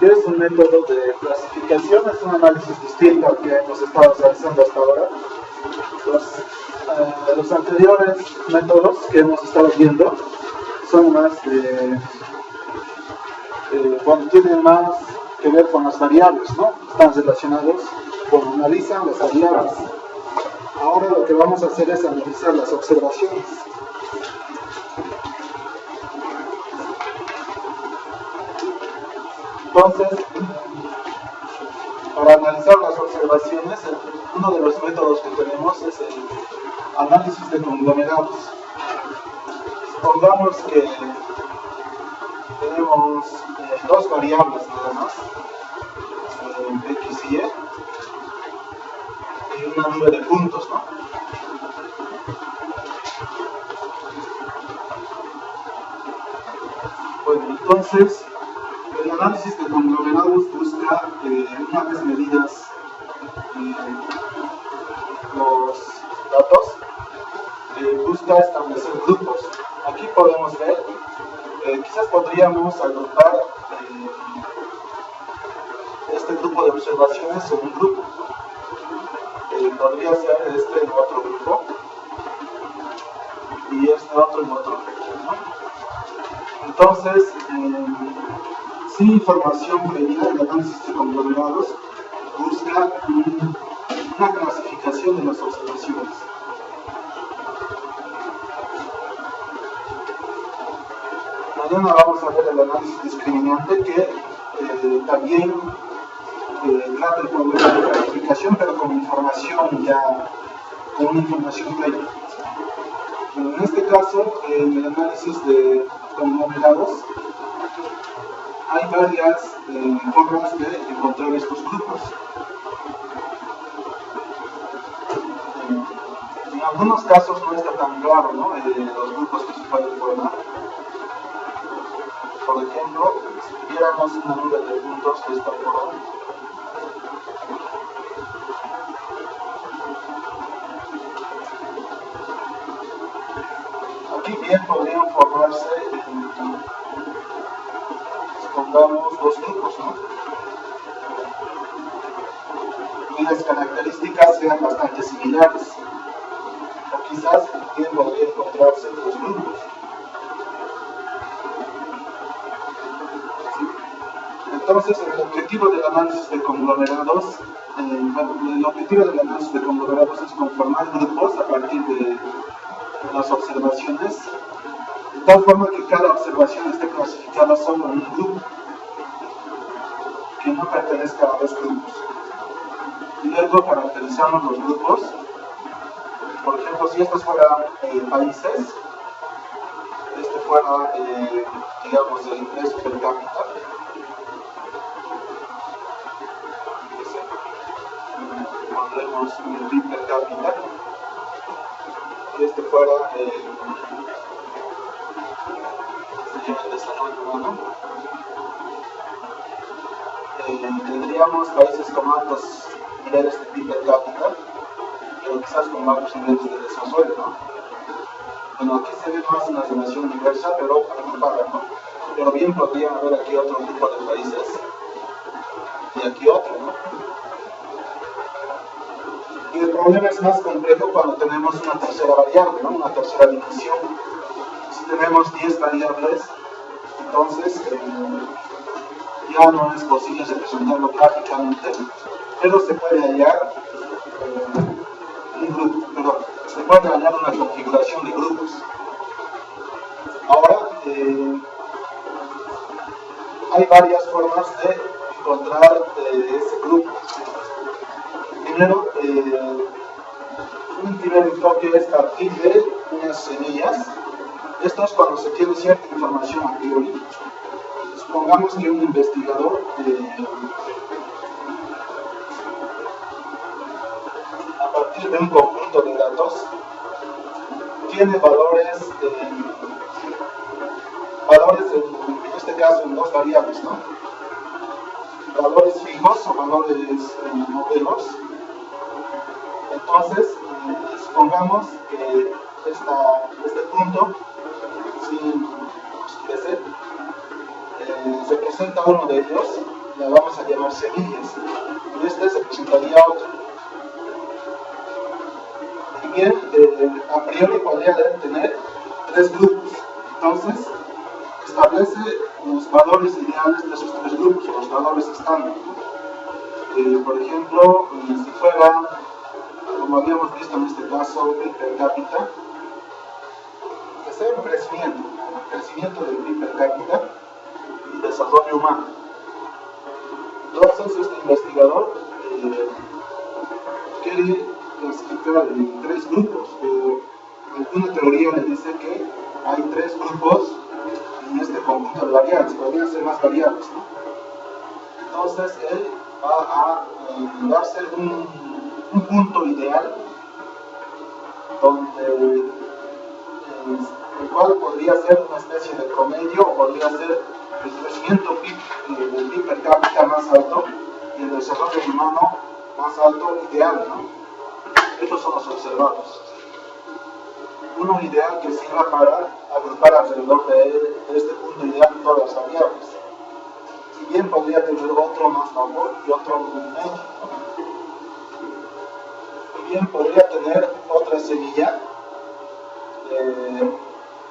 que es un método de clasificación, es un análisis distinto al que hemos estado realizando hasta ahora. Los anteriores métodos que hemos estado viendo son más bueno, tienen más que ver con las variables, ¿no? Están relacionados con analizan las variables. Ahora lo que vamos a hacer es analizar las observaciones. Entonces, para analizar las observaciones, uno de los métodos que tenemos es el análisis de conglomerados. Supongamos que tenemos dos variables nada más, x y y una nube de puntos, ¿no? Bueno, entonces, el análisis de conglomerados busca, una vez medidas los datos, busca establecer grupos. Aquí podemos ver, quizás podríamos agrupar este grupo de observaciones en un grupo. Podría ser este en otro grupo y este otro en otro grupo, ¿no? Entonces, sin información previa, el análisis de conglomerados busca una clasificación de las observaciones. Mañana vamos a ver el análisis discriminante que también trata el problema de clasificación, pero con información ya, con una información previa. En este caso, en el análisis de conglomerados, hay varias formas de encontrar estos grupos. En algunos casos no está tan claro, ¿no? Los grupos que se pueden formar. Por ejemplo, si tuviéramos una nube de puntos de esta forma, aquí bien podrían formarse, supongamos, dos grupos, ¿no? Cuyas características sean bastante similares, o quizás bien podrían encontrarse dos grupos. Entonces, el objetivo del análisis de conglomerados, es conformar grupos a partir de las observaciones, de tal forma que cada observación esté clasificada solo en un grupo, que no pertenezca a dos grupos. Y luego caracterizamos los grupos. Por ejemplo, si estos fueran países, este fuera, digamos, el ingreso per cápita, pondremos el PIB per cápita, y este fuera el desarrollo humano. Tendríamos países con altos niveles de PIB per cápita, pero quizás con bajos niveles de desarrollo, ¿no? Bueno, aquí se ve más una relación inversa, pero ¿no? Pero bien podría haber aquí otro grupo de países y aquí otro, ¿no? Y el problema es más complejo cuando tenemos una tercera variable, ¿no? Una tercera dimensión. Si tenemos 10 variables, entonces ya no es posible representarlo gráficamente, pero se puede hallar se puede hallar una configuración de grupos. Ahora, hay varias formas de encontrar ese grupo. Primero, un primer enfoque es partir de unas semillas. Esto es cuando se tiene cierta información a priori. Supongamos que un investigador a partir de un conjunto de datos tiene valores en este caso en dos variables, ¿no? Valores fijos o valores modelos. Entonces, supongamos que este punto, sin crecer, representa uno de ellos la vamos a llamar semillas, y este se presentaría otro. Y bien, a priori podría tener tres grupos. Entonces, establece los valores ideales de esos tres grupos, o los valores estándar. Por ejemplo, si fuera, como habíamos visto en este caso, PIB per cápita, que sea un crecimiento del PIB per cápita y desarrollo humano. Entonces, este investigador quiere clasificar en tres grupos. Alguna teoría le dice que hay tres grupos en este conjunto de variables, podrían ser más variables, ¿no? Entonces, él va a darse un punto ideal donde el cual podría ser una especie de promedio, o podría ser el crecimiento del PIB per cápita más alto y el desarrollo humano más alto ideal, ¿no? Estos son los observados. Uno ideal que sirva para agrupar alrededor de este punto ideal todas las variables. Si bien podría tener otro más bajo y otro medio. Si bien podría tener otra semilla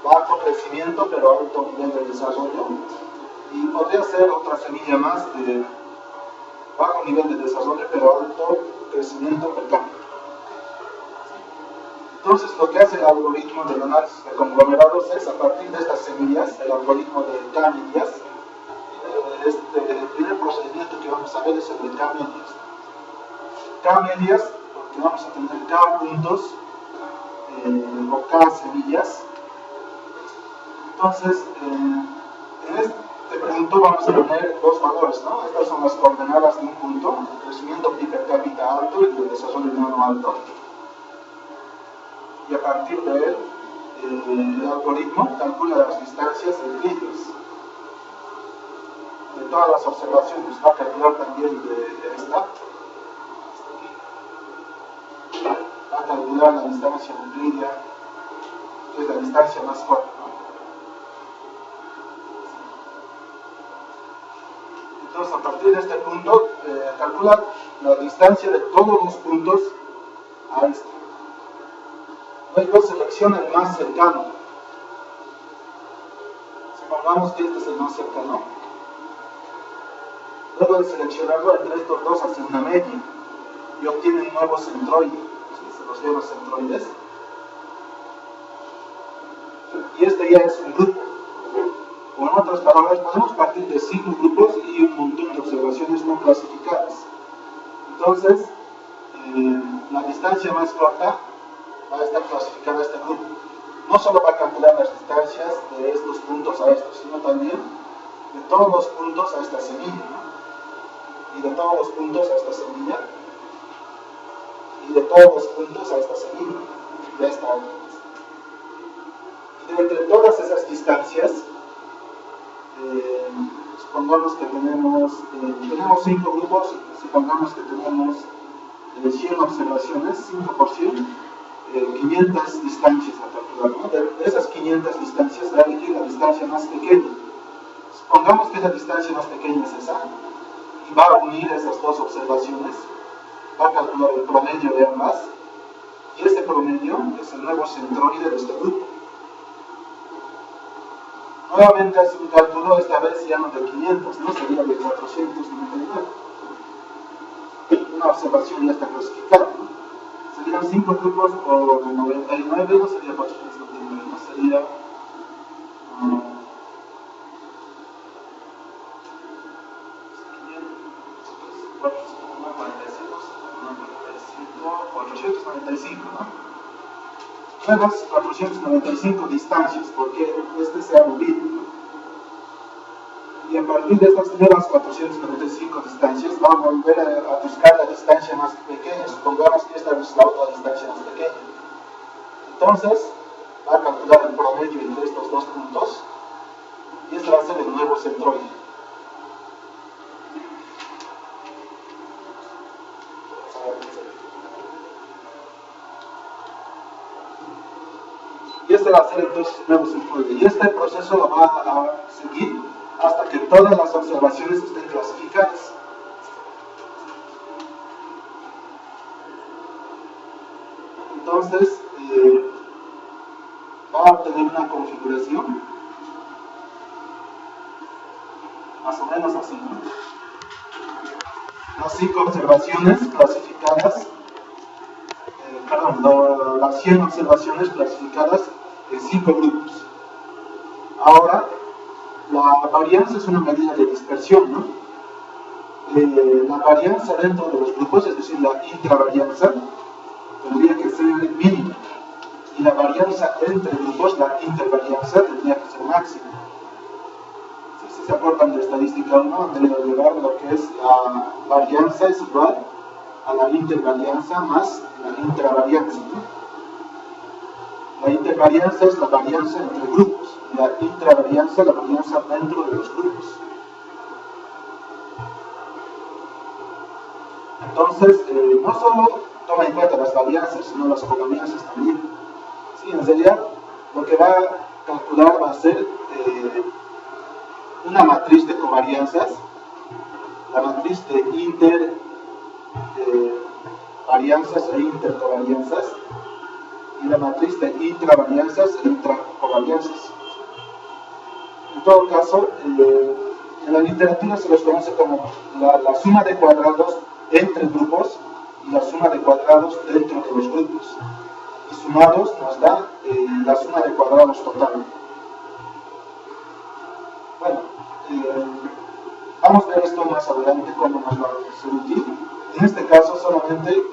bajo crecimiento pero alto nivel de desarrollo, y podría ser otra semilla más de bajo nivel de desarrollo pero alto crecimiento per cápita. Entonces, lo que hace el algoritmo del análisis de conglomerados es, a partir de estas semillas, el algoritmo de K-medias, el primer procedimiento que vamos a ver es el de K-medias. K-medias, porque vamos a tener K puntos o K semillas. Entonces, en este punto vamos a tener dos valores, ¿no? Estas son las coordenadas de un punto, el crecimiento PIB per cápita alto y el desarrollo humano alto. Y a partir de él, el algoritmo calcula las distancias euclides de todas las observaciones. Va a calcular también de esta. Va a calcular la distancia euclidea, que es la distancia más corta, ¿no? Entonces, a partir de este punto, calcula la distancia de todos los puntos a este. Luego selecciona el más cercano. Supongamos que este es el más cercano. Luego de seleccionarlo entre estos dos hace una media y obtiene un nuevo centroide. ¿Sí? Se los llama centroides. Y este ya es un grupo. O en otras palabras, podemos partir de 5 grupos y un montón de observaciones no clasificadas. Entonces, la distancia más corta va a estar clasificada a este grupo. No solo va a calcular las distancias de estos puntos a estos, sino también de todos los puntos a esta semilla, ¿no? Y de todos los puntos a esta semilla, y de todos los puntos a esta semilla, y de esta otra. Y de entre todas esas distancias, supongamos que tenemos 5 grupos, supongamos que tenemos 100 observaciones, 5 por 100, 500 distancias a calcular, ¿no? De esas 500 distancias va a elegir la distancia más pequeña. Supongamos que la distancia más pequeña es esa, y va a unir esas dos observaciones, va a calcular el promedio de ambas, y ese promedio es el nuevo centroide de este grupo. Nuevamente hace un cálculo, esta vez ya no de 500, ¿no? Sería de 499. Una observación ya está clasificada, ¿no? Serían 5 grupos por 99, no sería 499, no sería 495, ¿no? Nuevas 495 distancias, porque este se ha movido, ¿no? Y a partir de estas nuevas 495 distancias va a volver a buscar la distancia más pequeña. Supongamos que esta es la otra distancia más pequeña. Entonces va a calcular el promedio entre estos dos puntos y este va a ser el nuevo centroide. Y este va a ser entonces el nuevo centroide. Y este proceso lo va a seguir hasta que todas las observaciones estén clasificadas. entonces va a obtener una configuración más o menos así, ¿no? Las 5 observaciones clasificadas, las 100 observaciones clasificadas en 5 grupos. Ahora, la varianza es una medida de dispersión, ¿no? La varianza dentro de los grupos, es decir, la intravarianza, tendría que ser mínima. Y la varianza entre grupos, la intervarianza, tendría que ser máxima. Si se acuerdan de estadística 1, debe llevar lo que es la varianza es igual a la intervarianza más la intravarianza, ¿no? La intervarianza es la varianza entre grupos, la intravarianza la varianza dentro de los grupos. Entonces, no solo toma en cuenta las varianzas, sino las covarianzas también. Sí, en realidad, lo que va a calcular va a ser una matriz de covarianzas, la matriz de intervarianzas e intercovarianzas, y la matriz de intravarianzas e intracovarianzas. En todo caso, en la literatura se los conoce como la suma de cuadrados entre grupos y la suma de cuadrados dentro de los grupos. Y sumados nos da la suma de cuadrados total. Bueno, vamos a ver esto más adelante, cómo nos va a ser útil. En este caso, solamente,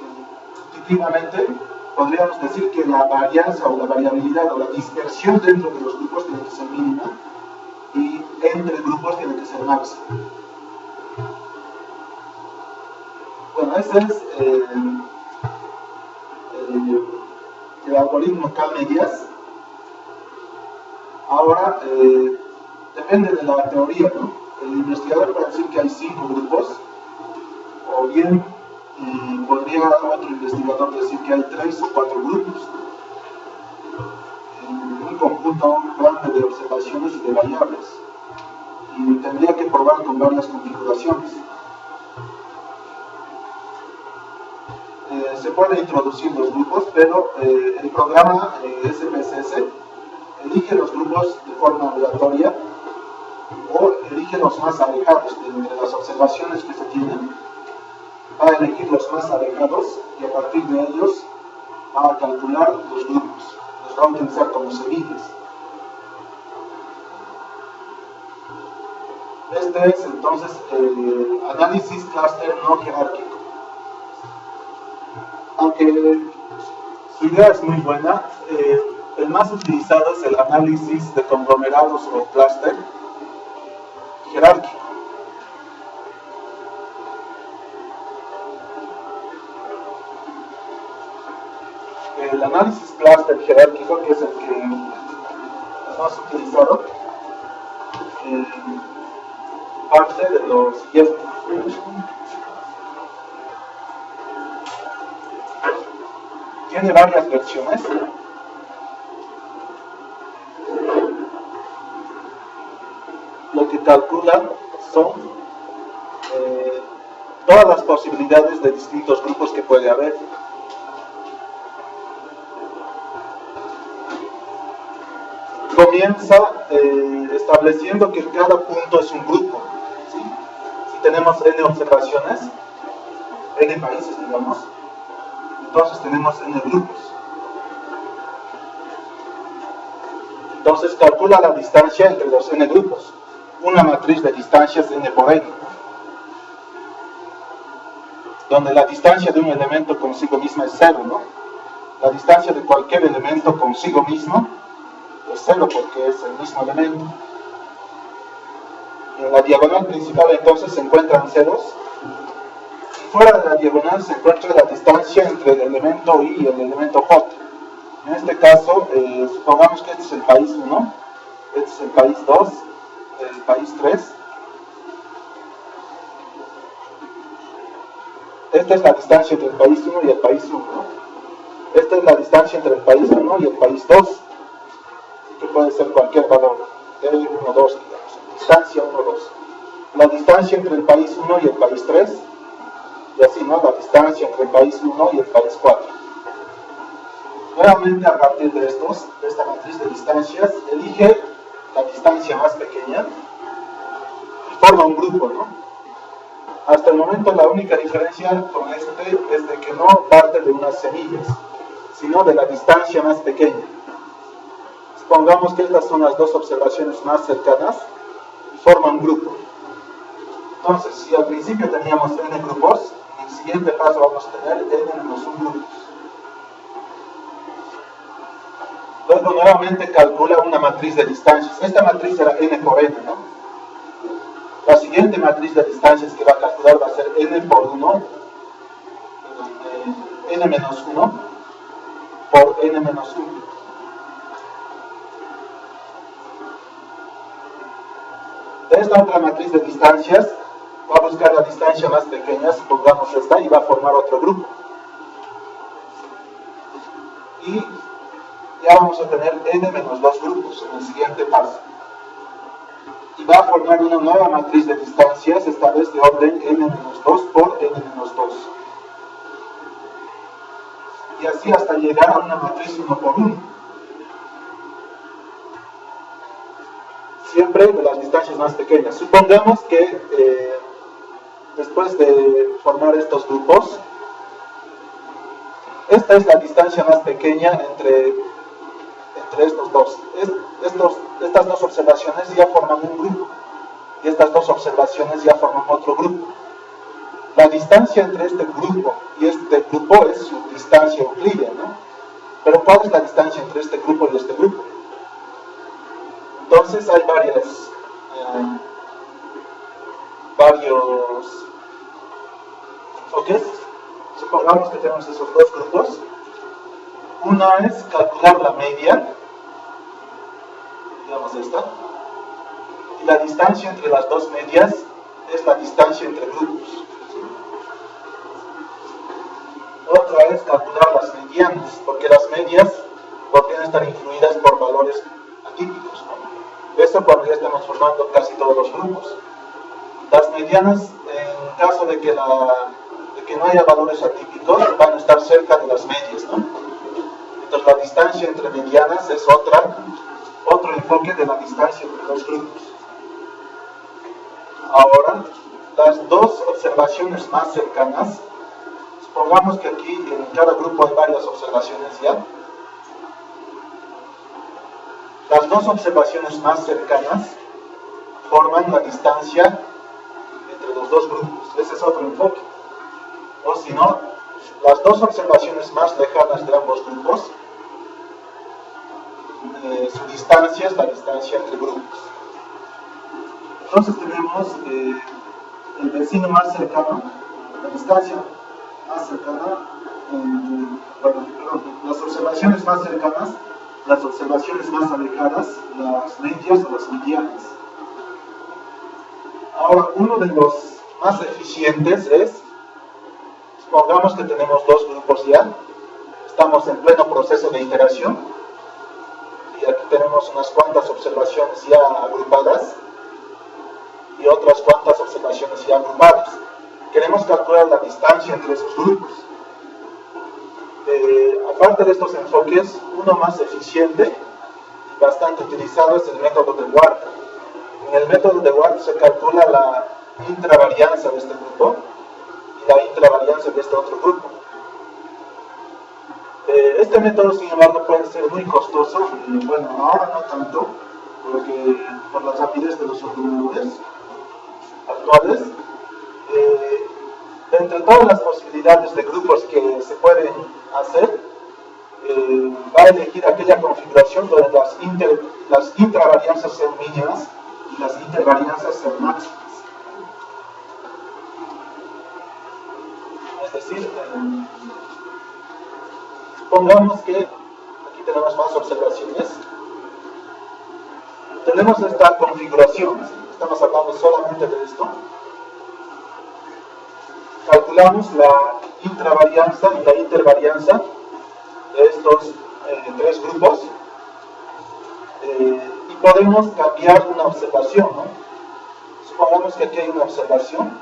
intuitivamente, podríamos decir que la varianza o la variabilidad o la dispersión dentro de los grupos tiene que ser mínima y entre grupos tiene que ser máxima. Bueno, ese es el algoritmo Cal-Medias. Ahora, depende de la teoría, ¿no? El investigador puede decir que hay 5 grupos, o bien podría otro investigador decir que hay 3 o 4 grupos. Un conjunto grande de observaciones y de variables. Y tendría que probar con varias configuraciones. Se puede introducir los grupos, pero el programa SPSS elige los grupos de forma aleatoria o elige los más alejados de las observaciones que se tienen. Va a elegir los más alejados y a partir de ellos va a calcular los grupos. Los va a utilizar como semillas. Este es entonces el análisis clúster no jerárquico. Aunque su idea es muy buena, el más utilizado es el análisis de conglomerados o clúster jerárquico. El análisis clúster jerárquico, que es el que es más utilizado, parte de lo siguiente. Tiene varias versiones. Lo que calcula son todas las posibilidades de distintos grupos que puede haber. Comienza estableciendo que cada punto es un grupo, ¿sí? Si tenemos n observaciones, n países, digamos, entonces tenemos n grupos. Entonces calcula la distancia entre los n grupos. Una matriz de distancias n por n, donde la distancia de un elemento consigo misma es 0, ¿no? La distancia de cualquier elemento consigo mismo es 0 porque es el mismo elemento. En la diagonal principal entonces se encuentran ceros. Fuera de la diagonal se encuentra la distancia entre el elemento I y el elemento J. En este caso, supongamos que este es el país 1, este es el país 2, el país 3. Esta es la distancia entre el país 1 y el país 1. Esta es la distancia entre el país 1 y el país 2, que puede ser cualquier valor, de 1, 2, digamos, distancia 1, 2. La distancia entre el país 1 y el país 3, y así, ¿no? La distancia entre el país 1 y el país 4. Nuevamente, a partir de esta matriz de distancias, elige la distancia más pequeña y forma un grupo, ¿no? Hasta el momento la única diferencia con este es de que no parte de unas semillas, sino de la distancia más pequeña. Supongamos que estas son las dos observaciones más cercanas y forman un grupo. Entonces, si al principio teníamos n grupos, en el siguiente paso vamos a tener n-1 grupos. Luego nuevamente calcula una matriz de distancias. Esta matriz era n por n, ¿no? La siguiente matriz de distancias que va a calcular va a ser n por 1, n-1 por n-1. De esta otra matriz de distancias, va a buscar la distancia más pequeña, supongamos esta, y va a formar otro grupo. Y ya vamos a tener n-2 grupos en el siguiente paso. Y va a formar una nueva matriz de distancias, esta vez de orden n-2 por n-2. Y así hasta llegar a una matriz 1 por 1. Siempre de las distancias más pequeñas. Supongamos que después de formar estos grupos, esta es la distancia más pequeña entre estos dos. Estas dos observaciones ya forman un grupo y estas dos observaciones ya forman otro grupo. La distancia entre este grupo y este grupo es su distancia euclídea, ¿no? Pero ¿cuál es la distancia entre este grupo y este grupo? Entonces hay varios enfoques. Supongamos que tenemos esos dos grupos. Una es calcular la media, digamos esta, y la distancia entre las dos medias es la distancia entre grupos. Otra es calcular las medianas, porque las medias podrían estar influidas por valores atípicos, ¿no? Esto cuando ya estamos formando casi todos los grupos. Las medianas, en caso de que no haya valores atípicos, van a estar cerca de las medias, ¿no? Entonces la distancia entre medianas es otro enfoque de la distancia entre los grupos. Ahora, las dos observaciones más cercanas, supongamos que aquí en cada grupo hay varias observaciones ya. Las dos observaciones más cercanas forman la distancia entre los dos grupos. Ese es otro enfoque. O si no, las dos observaciones más lejanas de ambos grupos, su distancia es la distancia entre grupos. Entonces tenemos el vecino más cercano, la distancia más cercana, las observaciones más cercanas, las observaciones más alejadas, las medias o las medianas. Ahora, uno de los más eficientes es, supongamos que tenemos dos grupos ya, estamos en pleno proceso de iteración, y aquí tenemos unas cuantas observaciones ya agrupadas, y otras cuantas observaciones ya agrupadas. Queremos calcular la distancia entre esos grupos. Aparte de estos enfoques, uno más eficiente y bastante utilizado es el método de Ward. En el método de Ward se calcula la intravarianza de este grupo y la intravarianza de este otro grupo. Este método, sin embargo, puede ser muy costoso, bueno, ahora no tanto, porque por la rapidez de los ordenadores actuales. Entre todas las posibilidades de grupos que se pueden hacer, va a elegir aquella configuración donde las intravarianzas sean mínimas y las intervarianzas sean máximas. Es decir, supongamos que aquí tenemos más observaciones. Tenemos esta configuración, estamos hablando solamente de esto. Calculamos la intravarianza y la intervarianza de estos tres grupos y podemos cambiar una observación, ¿no? Supongamos que aquí hay una observación,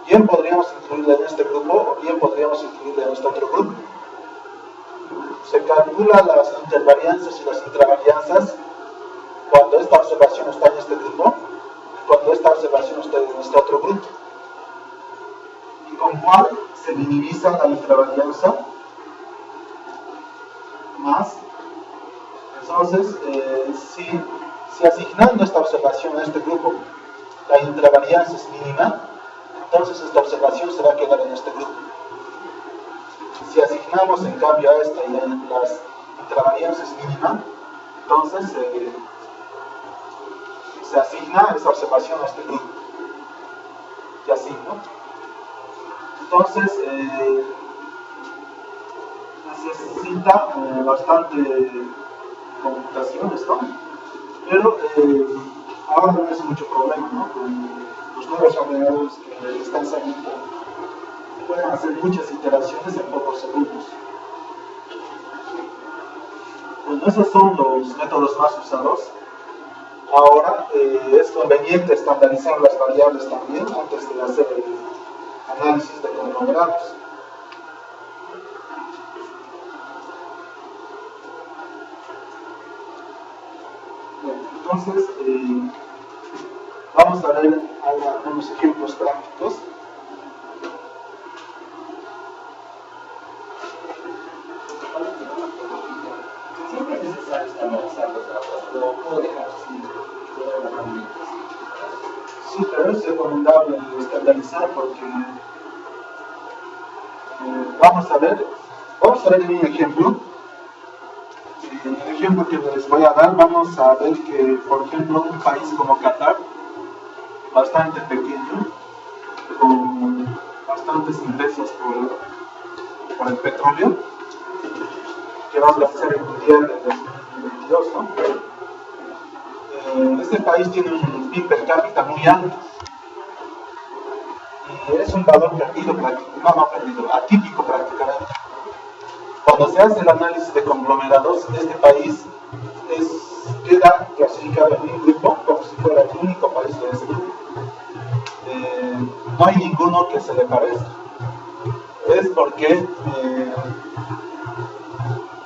bien podríamos incluirla en este grupo o bien podríamos incluirla en este otro grupo. Se calcula las intervarianzas y las intravarianzas cuando esta observación está en este grupo y cuando esta observación está en este otro grupo. Y con cuál se minimiza la intravarianza más. Entonces, si asignando esta observación a este grupo, la intravarianza es mínima, entonces esta observación se va a quedar en este grupo. Si asignamos en cambio a esta y las intravarianzas mínima, entonces se asigna esa observación a este grupo. Y así, ¿no? Entonces, necesita bastante computación esto, pero ahora no es mucho problema, ¿no? Con los nuevos ordenadores que están saliendo, pueden hacer muchas iteraciones en pocos segundos. Bueno, esos son los métodos más usados. Ahora es conveniente estandarizar las variables también antes de hacer el análisis de conglomerados. Bueno, entonces vamos a ver ahora unos ejemplos prácticos. Siempre es necesario estandarizar los datos, pero puedo dejar sin Sí, pero es recomendable estandarizar porque vamos a ver un ejemplo. En el ejemplo que les voy a dar, vamos a ver que, por ejemplo, un país como Qatar, bastante pequeño, con bastantes ingresos por el petróleo, que va a ser el mundial en 2022, ¿no? Este país tiene un PIB per cápita muy alto y es un valor atípico prácticamente. Cuando se hace el análisis de conglomerados, este país queda clasificado en un grupo como si fuera el único país de ese grupo. No hay ninguno que se le parezca. Es porque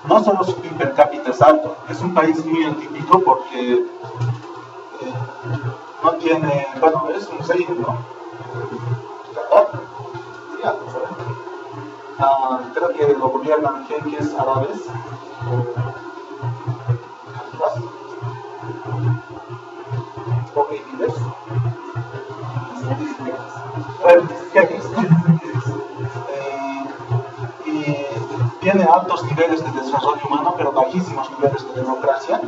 no solo su PIB per cápita es alto, es un país muy atípico porque no tiene, bueno, es un serio, ¿no? Qatar, sí, algo diferente. Creo que lo gobiernan jeques árabes o jeques. Y tiene altos niveles de desarrollo humano, pero bajísimos niveles de democracia.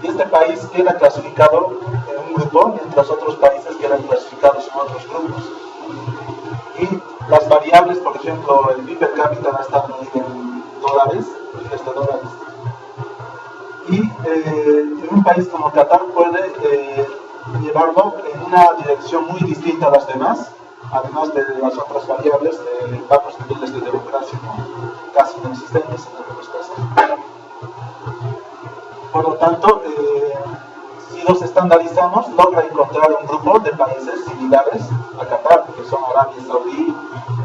Y este país queda clasificado en un grupo, mientras otros países quedan clasificados en otros grupos. Y las variables, por ejemplo, el PIB per cápita va a estar medido en dólares, miles de dólares. Y en un país como Qatar puede llevarlo en una dirección muy distinta a las demás, además de las otras variables de bajos niveles de democracia, ¿no? Casi inexistentes en algunos casos. Por lo tanto, si los estandarizamos, logra encontrar un grupo de países similares a Qatar, que son Arabia Saudí,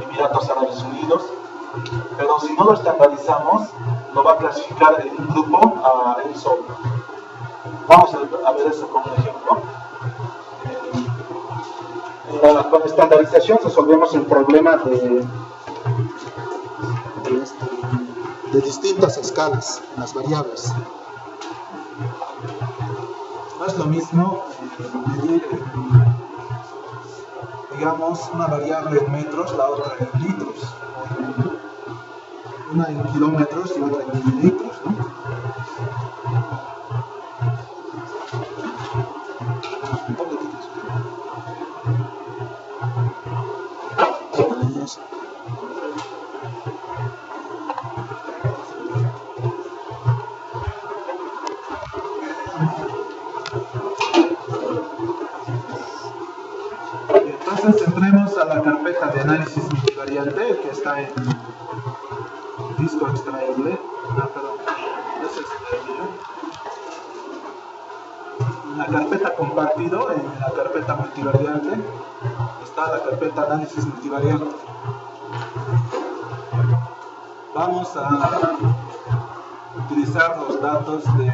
Emiratos Árabes Unidos, pero si no lo estandarizamos, lo va a clasificar en un grupo a él solo. Vamos a ver eso como un ejemplo. Con la estandarización resolvemos el problema de distintas escalas en las variables. No es lo mismo medir, digamos, una variable en metros, la otra en litros, una en kilómetros y otra en mililitros, ¿no? Entonces entremos a la carpeta de análisis multivariante que está en disco extraíble. Perdón, ese es en la carpeta compartido, en la carpeta multivariante está la carpeta análisis multivariante. Vamos a utilizar los datos de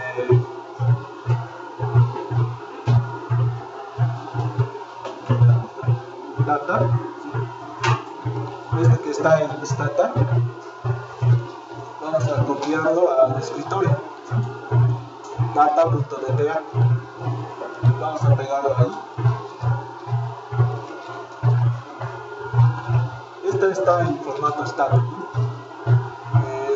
data, este que está en Stata, vamos a copiarlo al escritorio, data.dta, vamos a pegarlo ahí. Este está en formato estático.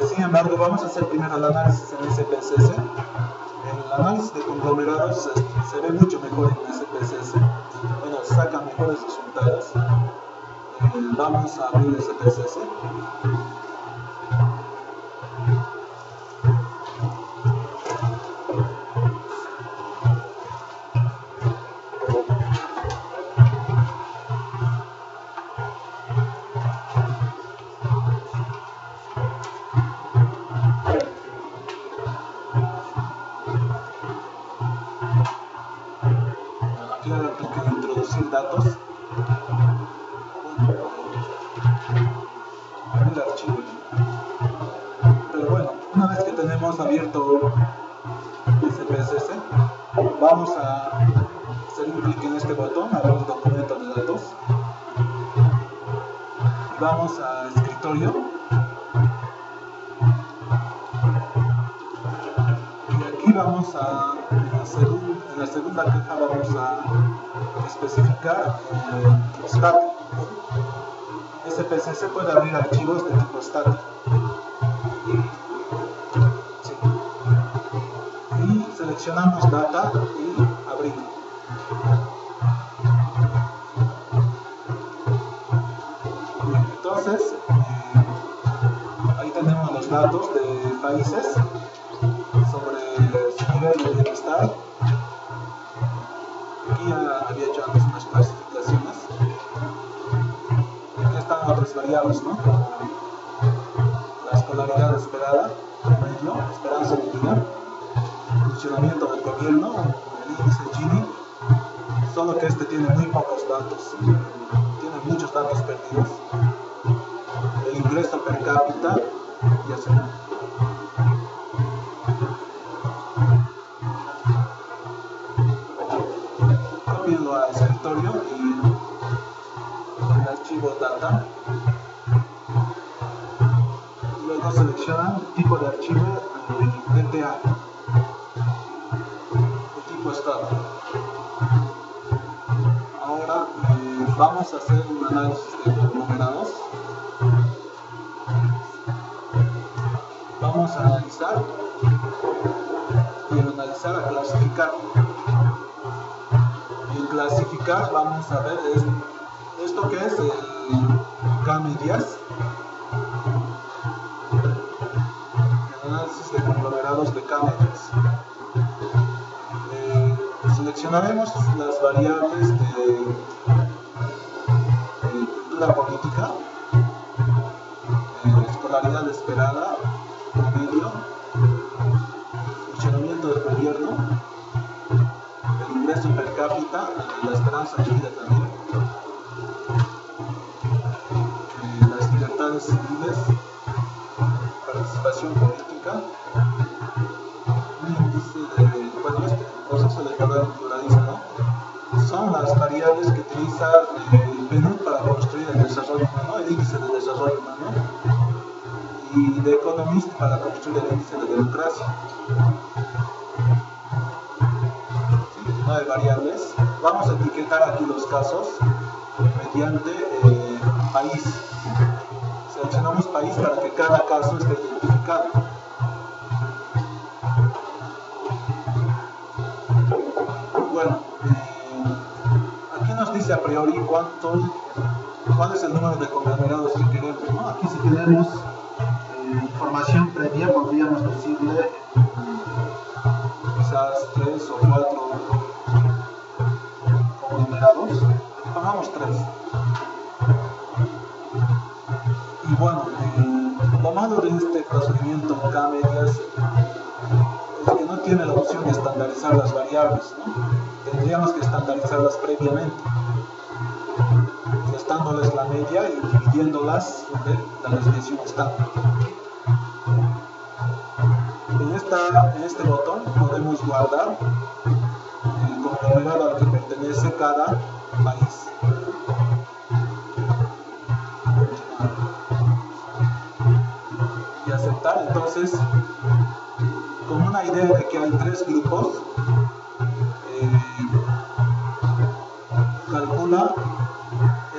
Sin embargo, vamos a hacer primero el análisis en SPSS. El análisis de conglomerados se ve mucho mejor en SPSS. Bueno, saca mejores resultados. Vamos a abrir SPSS. Datos, el archivo. Pero bueno, una vez que tenemos abierto SPSS, vamos a hacer un clic en este botón, abrir un documento de datos, vamos a escritorio y aquí vamos a hacer en la segunda queja vamos a especificar static. SPSS puede abrir archivos de tipo static. Sí. Y seleccionamos data y abrir. Entonces, ahí tenemos los datos de países sobre su nivel de bienestar. Aquí ya había hecho antes unas clasificaciones. Aquí están otras variables, ¿no? La escolaridad esperada, promedio, esperanza de vida, funcionamiento del gobierno, el índice Gini, solo que este tiene muy pocos datos, tiene muchos datos perdidos, el ingreso per cápita y así. Copienlo al escritorio y el archivo data. Luego seleccionan tipo de archivo DTA, el tipo estado. Ahora vamos a hacer un análisis de conglomerados. Vamos a analizar y en analizar a clasificar. Y en clasificar vamos a ver esto que es el K-medias. El análisis de conglomerados de K-medias. Seleccionaremos las variables de cultura política, escolaridad esperada, promedio, funcionamiento del gobierno, el ingreso per cápita, la esperanza de vida también, las libertades civiles, participación política, un índice de, bueno, este proceso electoral pluralista, ¿no? Son las variables que utiliza el PNUD para construir el desarrollo humano, el índice de desarrollo humano, y The Economist para construir el índice de democracia. ¿Sí? 9 variables. Vamos a etiquetar aquí los casos mediante país. Seleccionamos país para que cada caso esté identificado. Bueno, aquí nos dice a priori cuál es el número de conglomerados que queremos, ¿no? Aquí si tenemos información previa, podríamos decirle quizás 3 o 4 conglomerados. Pongamos 3. Y bueno, lo malo de este procedimiento K-medias es que no tiene la opción de estandarizar las variables, ¿no? Tendríamos que estandarizarlas previamente, restándoles la media y dividiéndolas sobre la desviación estándar. En en este botón podemos guardar el conglomerado al que pertenece cada país. Y aceptar. Entonces, con una idea de que hay 3 grupos, calcula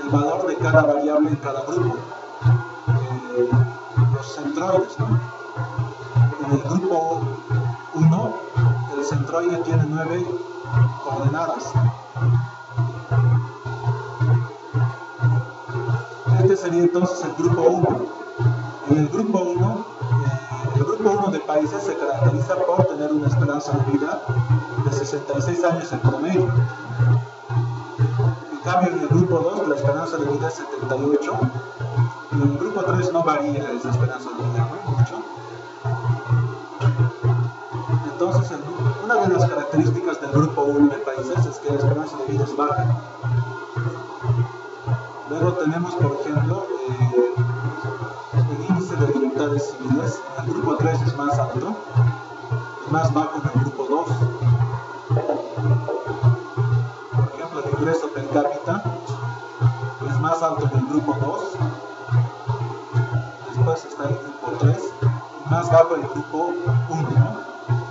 el valor de cada variable en cada grupo. Los centroides, ¿no? En el grupo 1, el centroide tiene 9 coordenadas. Este sería entonces el grupo 1. En el grupo 1 de países se caracteriza por tener una esperanza de vida de 66 años en promedio. En cambio, en el grupo 2 la esperanza de vida es 78. En el grupo 3 no varía esa esperanza de vida, ¿no? Mucho. Entonces, una de las características del grupo 1 de países es que la esperanza de vida es baja. Luego tenemos, por ejemplo, el índice de libertades civiles. En el grupo 3 es más alto, es más bajo en el grupo 2. Por ejemplo, el ingreso per cápita es más alto en el grupo 2. Después está el grupo 3 y más bajo el grupo 1, ¿no?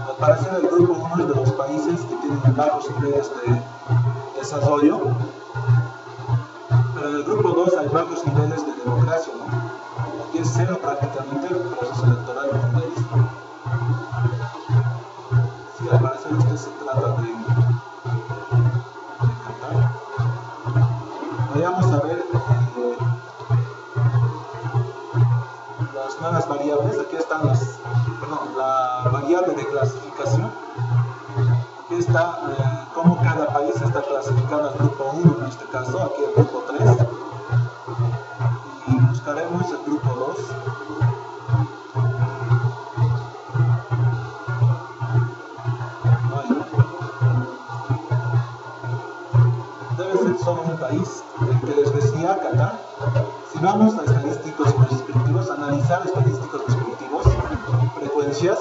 Al parecer el grupo 1 es de los países que tienen bajos niveles de desarrollo, pero en el grupo 2 hay bajos niveles de democracia, ¿no? Aquí es cero prácticamente el proceso electoral en un país. Sí, al parecer esto se trata de Qatar. Vayamos a ver las nuevas variables. Aquí están la variable de clasificación. Aquí está cómo cada país está clasificado al grupo 1, en este caso, aquí el grupo 3. Y buscaremos el grupo 2. No hay, ¿no? Debe ser solo un país, el que les decía, Qatar. Si vamos a estadísticos descriptivos, analizar estadísticos descriptivos, frecuencias,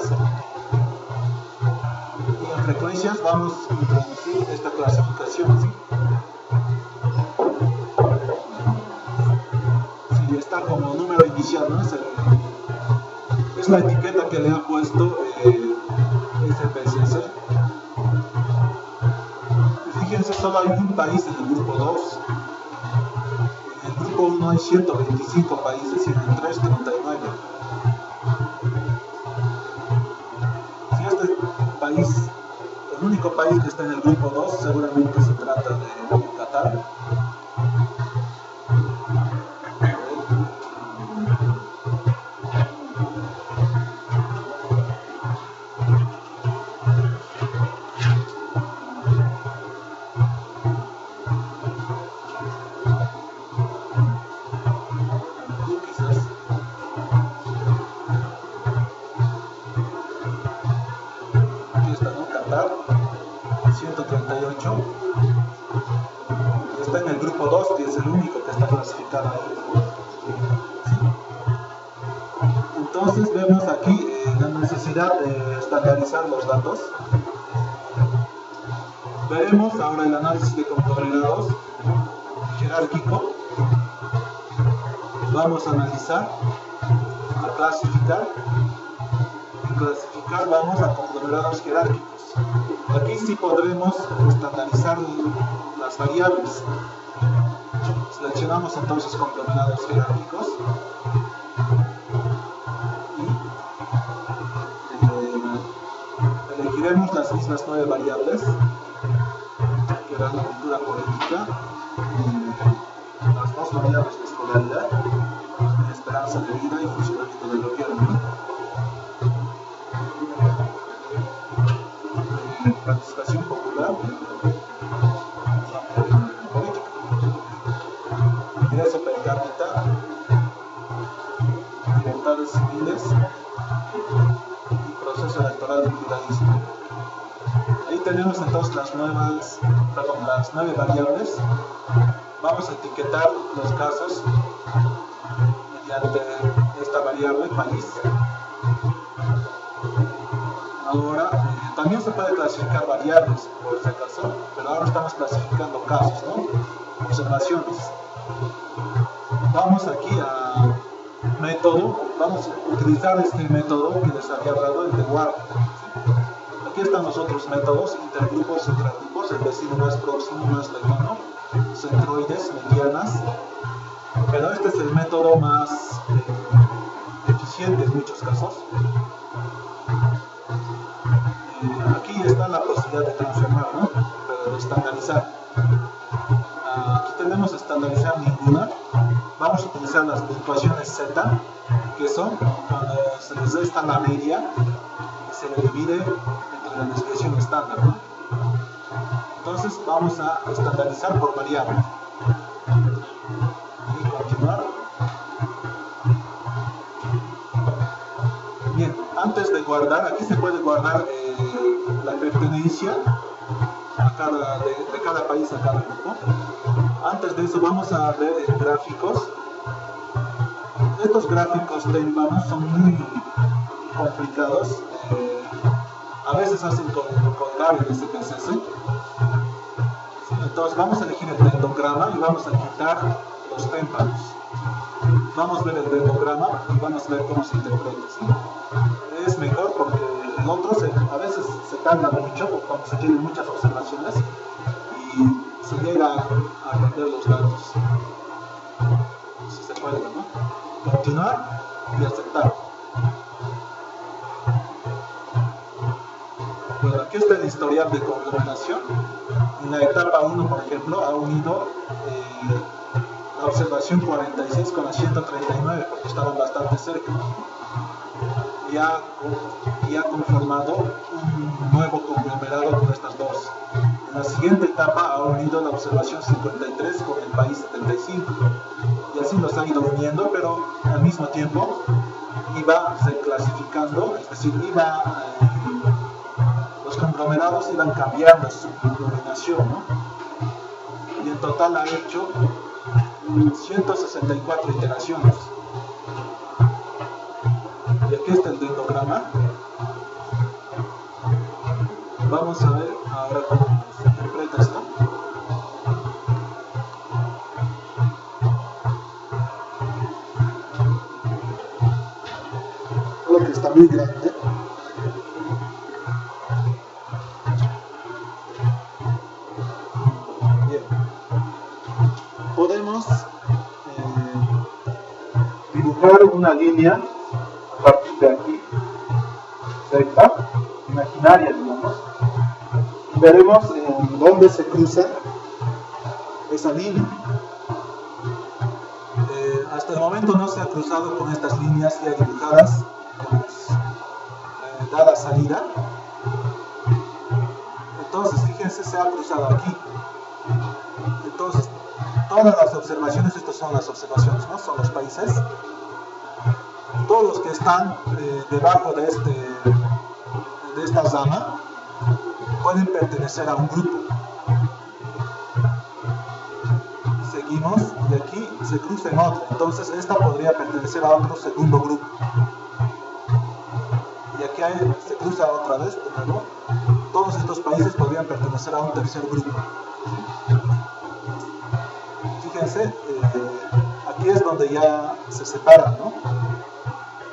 y en frecuencias vamos a introducir esta clasificación, ¿sí? Si está como número inicial, ¿no? Es la etiqueta que le ha puesto SPSS. Fíjense, solo hay un país en el grupo 2. En el grupo 1 hay 125 países y en el 3, 39. Si este país, el único país que está en el grupo 2, seguramente se trata de Qatar. Aquí está, ¿no? Qatar, 138. Y está en el grupo 2, que es el único que está clasificado ahí. ¿Sí? Entonces vemos aquí la necesidad de estandarizar los datos. Veremos ahora el análisis de conglomerados jerárquico. Vamos a analizar, a clasificar. En clasificar vamos a conglomerados jerárquicos. Aquí sí podremos estandarizar las variables. Seleccionamos entonces conglomerados jerárquicos y elegiremos las mismas 9 variables, que eran la cultura política, las 2 variables de escolaridad, esperanza de vida y funcionamiento del gobierno. Participación popular, política, ingreso per cápita, libertades civiles y proceso electoral de pluralismo. Ahí tenemos entonces las 9 variables. Vamos a etiquetar los casos mediante esta variable país. Ahora, también se puede clasificar variables, por si acaso, pero ahora estamos clasificando casos, ¿no? Observaciones. Vamos aquí a método, vamos a utilizar este método que les había hablado, el de guarda. ¿Sí? Aquí están los otros métodos, intergrupos, intragrupos, el vecino más próximo, más lejano, centroides, medianas, pero este es el método más eficiente en muchos casos. Aquí está la posibilidad de transformar, ¿no? Pero de estandarizar. Aquí tenemos estandarizar ninguna. Vamos a utilizar las puntuaciones Z, que son cuando se les resta la media y se le divide entre la desviación estándar, ¿no? Entonces vamos a estandarizar por variable. Y continuar. Bien, antes de guardar, aquí se puede guardar la pertenencia de cada país a cada grupo. Antes de eso vamos a ver gráficos. Estos gráficos témpanos son muy complicados. A veces hacen colgar el SPSS. ¿Sí? Entonces vamos a elegir el dendrograma y vamos a quitar los témpanos. Vamos a ver el dendrograma y vamos a ver cómo se interpreta. ¿Sí? Es mejor porque el otro a veces se tarda mucho cuando se tienen muchas observaciones y se llega a perder los datos. Si se puede, ¿no? Continuar y aceptar. Bueno, aquí está el historial de conglomeración. En la etapa 1, por ejemplo, ha unido la observación 46 con la 139 porque estaban bastante cerca. Y ha conformado un nuevo conglomerado con estas dos. En la siguiente etapa ha unido la observación 53 con el país 75 y así los ha ido uniendo, pero al mismo tiempo iba reclasificando, es decir, los conglomerados iban cambiando su denominación, ¿no? Y en total ha hecho 164 iteraciones. Y aquí está el dendrograma. Vamos a ver ahora cómo se interpreta esto. Porque está muy grande. Bien. Podemos Dibujar una línea a partir de aquí, recta, imaginaria, digamos, y veremos en dónde se cruza esa línea. hasta el momento no se ha cruzado con estas líneas ya dibujadas, dada salida. Entonces, fíjense, se ha cruzado aquí. Entonces, todas las observaciones, estas son las observaciones, ¿no? Son los países. Todos los que están debajo de esta rama pueden pertenecer a un grupo. Seguimos y aquí se cruza en otro. Entonces, esta podría pertenecer a otro segundo grupo. Y aquí se cruza otra vez, de nuevo. Todos estos países podrían pertenecer a un tercer grupo. Fíjense, aquí es donde ya se separan, ¿no?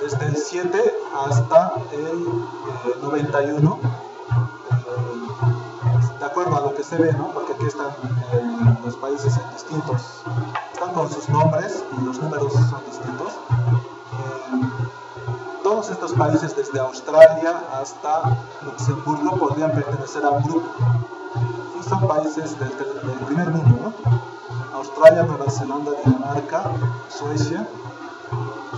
Desde el 7 hasta el 91, de acuerdo a lo que se ve, ¿no? Porque aquí están los países distintos, están con sus nombres y los números son distintos. Todos estos países, desde Australia hasta Luxemburgo, podrían pertenecer a un grupo. Y son países del primer mundo, ¿no? Australia, Nueva Zelanda, Dinamarca, Suecia,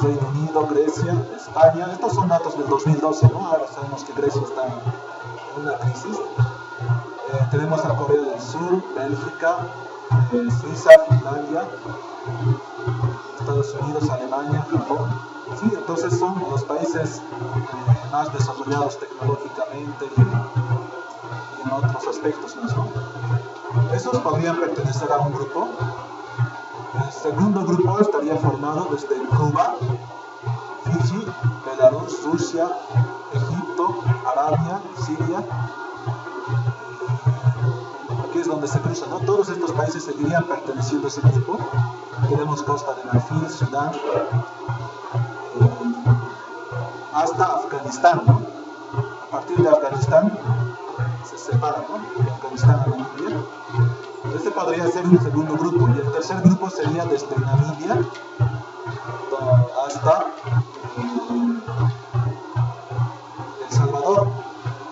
Reino Unido, Grecia, España. Estos son datos del 2012, ¿no? Ahora sabemos que Grecia está en una crisis. Tenemos a Corea del Sur, Bélgica, Suiza, Finlandia, Estados Unidos, Alemania, Japón. Sí, entonces son los países más desarrollados tecnológicamente y en otros aspectos más, ¿no? Esos podrían pertenecer a un grupo. El segundo grupo estaría formado desde Cuba, Fiji, Belarus, Rusia, Egipto, Arabia, Siria. Aquí es donde se cruzan, ¿no? Todos estos países seguirían perteneciendo a ese grupo. Tenemos Costa de Marfil, Sudán, hasta Afganistán, ¿no? A partir de Afganistán se separa, ¿no? De Afganistán a Namibia. Este podría ser un segundo grupo, y el tercer grupo sería desde Namibia hasta El Salvador.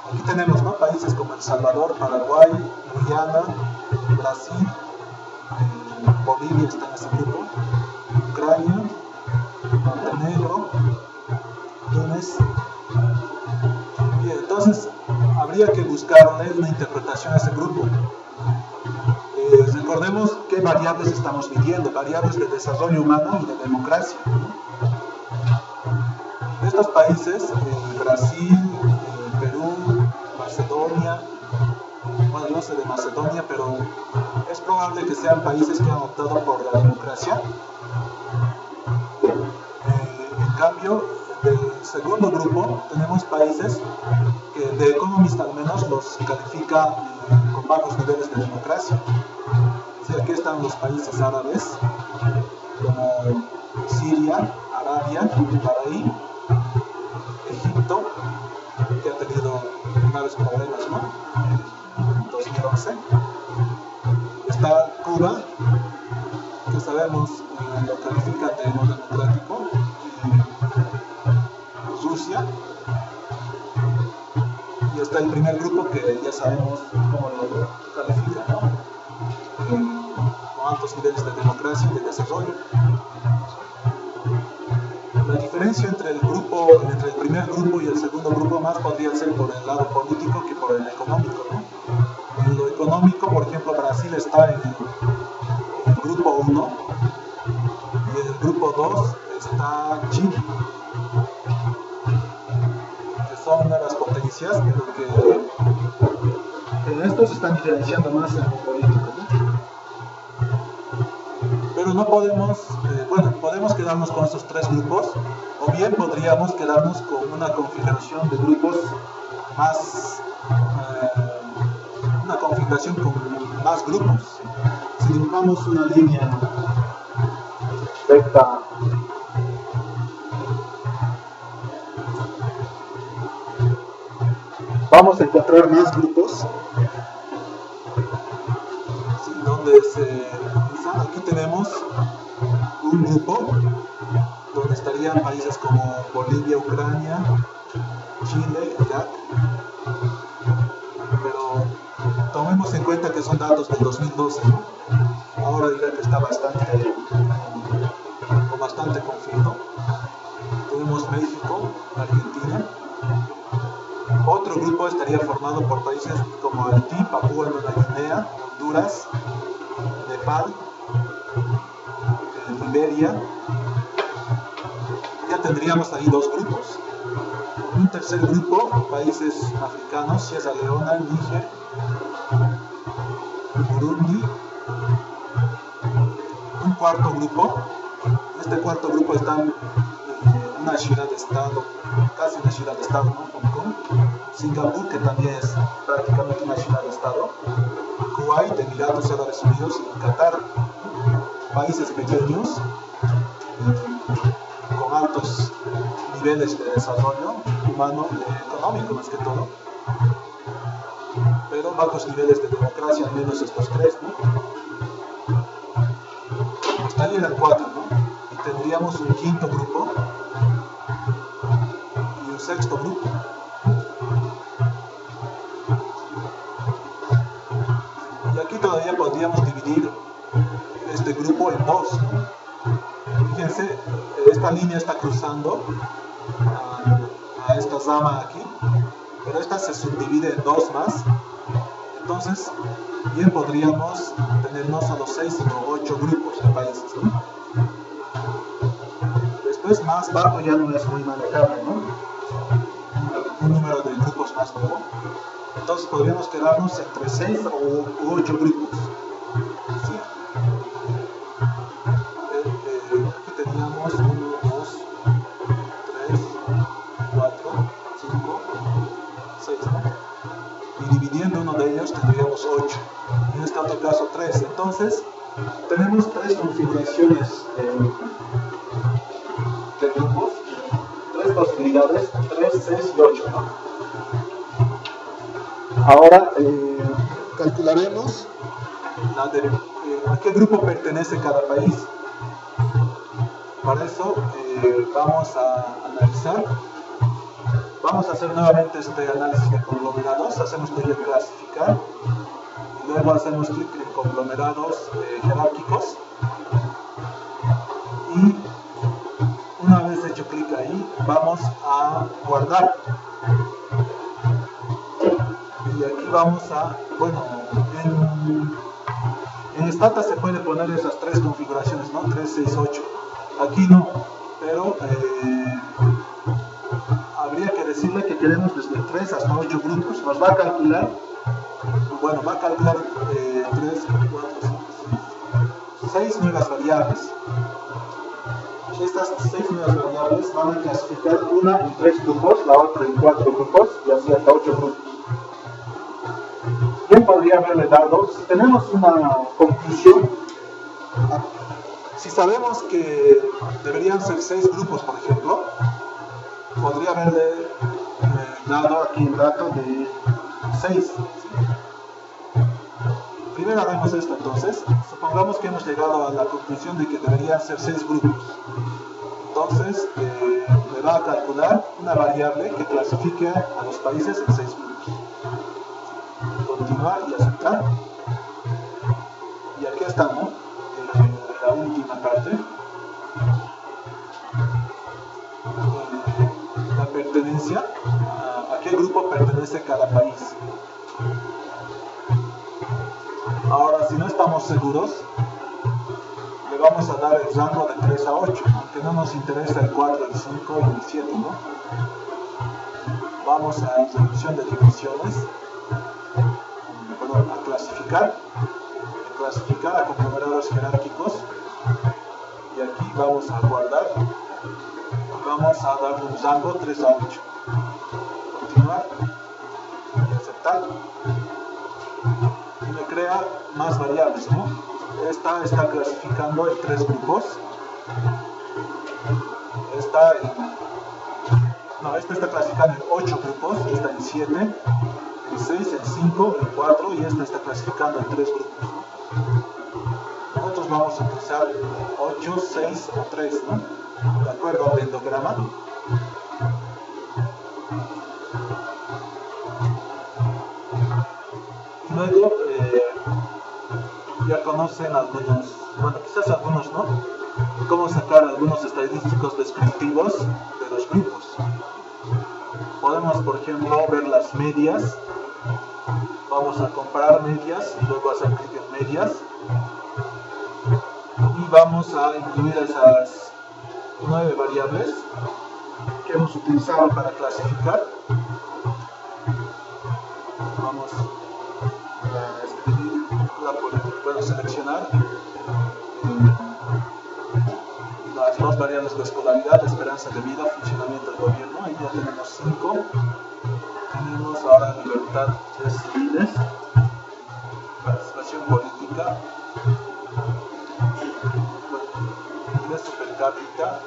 Aquí tenemos, ¿no? Países como El Salvador, Paraguay, Guyana, Brasil, Bolivia está en ese grupo, Ucrania, Montenegro, Túnez. Bien, entonces habría que buscarle una interpretación a ese grupo. Recordemos qué variables estamos midiendo, variables de desarrollo humano y de democracia. Estos países, Brasil, Perú, Macedonia, bueno, no sé de Macedonia, pero es probable que sean países que han optado por la democracia. En cambio, del segundo grupo tenemos países que The Economist al menos los califica con bajos niveles de democracia. Sí, aquí están los países árabes como Siria, Arabia, Bahrein, Egipto, que ha tenido graves problemas, ¿no? En 2011. Está Cuba, que sabemos lo califica de no democrático. Rusia, y está el primer grupo que ya sabemos cómo lo califica, ¿no? Con altos niveles de democracia y de desarrollo. La diferencia entre el primer grupo y el segundo grupo más podría ser por el lado político que por el económico, ¿no? En lo económico, por ejemplo, Brasil está en el grupo 1 y en el grupo 2 está Chile, que son nuevas potencias, pero que en estos se están diferenciando más en lo político, ¿no? Pero no podemos, podemos quedarnos con estos tres grupos, o bien podríamos quedarnos con una configuración de grupos más, una configuración con más grupos. Si dibujamos una línea recta vamos a encontrar más grupos, ¿sí? Donde aquí tenemos un grupo donde estarían países como Bolivia, Ucrania, Chile, Irak, pero tomemos en cuenta que son datos del 2012, ¿no? Ahora Irak está con bastante conflicto. Tenemos México, Argentina. Otro grupo estaría formado por países como Haití, Papúa Nueva Guinea, Honduras, Nepal, Liberia. Ya tendríamos ahí dos grupos. Un tercer grupo, países africanos, Sierra Leona, Níger, Burundi. Un cuarto grupo. Este cuarto grupo está en una ciudad de estado, casi una ciudad de estado, ¿no? Hong Kong. Singapur, que también es prácticamente una ciudad de estado. Kuwait, Emiratos Árabes Unidos y Qatar. Países pequeños, con altos niveles de desarrollo humano y económico más que todo, pero bajos niveles de democracia, al menos estos tres, ¿no? Estarían en cuatro, ¿no? Y tendríamos un quinto grupo y un sexto grupo. Y aquí todavía podríamos dividir este grupo en dos, ¿no? Fíjense, esta línea está cruzando a esta rama aquí, pero esta se subdivide en dos más. Entonces, bien podríamos tener no solo 6, sino 8 grupos de países, ¿no? Después, más bajo ya no es muy manejable, ¿no? Un número de grupos más nuevo. Entonces, podríamos quedarnos entre 6 u 8 grupos. ¿Sí? Aquí teníamos 1, 2, 3, 4, 5, Entonces, tenemos tres configuraciones de grupos, tres posibilidades, 3, 6 y 8, ¿no? Ahora calcularemos a qué grupo pertenece cada país. Para eso vamos a analizar, vamos a hacer nuevamente este análisis de conglomerados, hacemos clic en clasificar, y luego hacemos clic en conglomerados jerárquicos, y una vez hecho clic ahí, vamos a guardar. Y aquí vamos a, bueno, en Stata se puede poner esas tres configuraciones, ¿no? 3, 6, 8. Aquí no, pero habría que decirle que queremos desde 3 hasta 8 grupos. Nos va a calcular, bueno, va a calcular 3, 4, 5, 6 nuevas variables. Estas 6 nuevas variables van a clasificar una en 3 grupos, la otra en 4 grupos y así hasta 8 grupos. ¿Quién podría haberle dado? Si tenemos una conclusión, si sabemos que deberían ser 6 grupos, por ejemplo, podría haberle dado aquí el dato de 6. ¿Sí? Primero haremos esto entonces. Supongamos que hemos llegado a la conclusión de que deberían ser 6 grupos. Entonces, me va a calcular una variable que clasifique a los países en 6 grupos. Continuar y aceptar. Y aquí estamos, la última parte. La pertenencia, a qué grupo pertenece cada país. Ahora, si no estamos seguros, le vamos a dar el rango de 3 a 8, aunque no nos interesa el 4, el 5 y el 7, ¿no? Vamos a introducción de dimensiones, a clasificar a conglomerados jerárquicos, y aquí vamos a guardar, vamos a darle un rango 3 a 8, continuar y aceptar, y me crea más variables, ¿no? Esta está clasificando en 3 grupos, esta está clasificando en 8 grupos, esta en 7, en 6, en 5, en 4, y esta está clasificando en 3 grupos. Nosotros vamos a utilizar 8, 6 o 3, ¿no? De acuerdo al endograma. Luego, ya conocen algunos, bueno, quizás algunos no, cómo sacar algunos estadísticos descriptivos de los grupos. Podemos, por ejemplo, ver las medias. Vamos a comparar medias y luego hacer clic en medias. Y vamos a incluir esas 9 variables que hemos utilizado para clasificar. Vamos a escribir, puedo seleccionar las 2 variables de escolaridad, esperanza de vida, funcionamiento del gobierno. Ahí ya tenemos 5. Tenemos ahora libertades civiles, participación política, ingreso per cápita,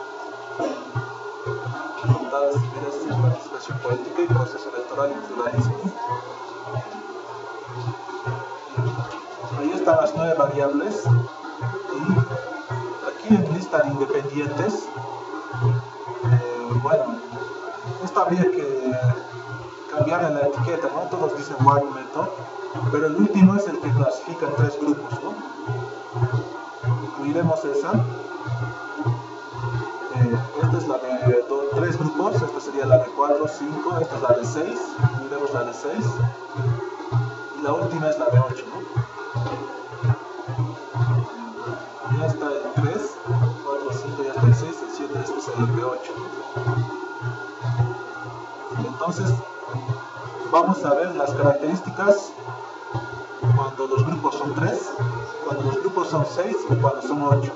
libertades civiles, participación política y proceso electoral y pluralismo. Ahí están las 9 variables, y aquí en lista de independientes, bueno, esta habría que cambiar la etiqueta, ¿no? Todos dicen one method, pero el último es el que clasifica en 3 grupos, ¿no? Incluiremos esa. Esta es la de 3 grupos, esta sería la de 4, 5, esta es la de 6, incluiremos la de 6, y la última es la de 8, ¿no? Ya está el 3, 4, 5, ya está el 6, el 7, este es el de 8. Entonces, vamos a ver las características cuando los grupos son 3, cuando los grupos son 6 y cuando son 8.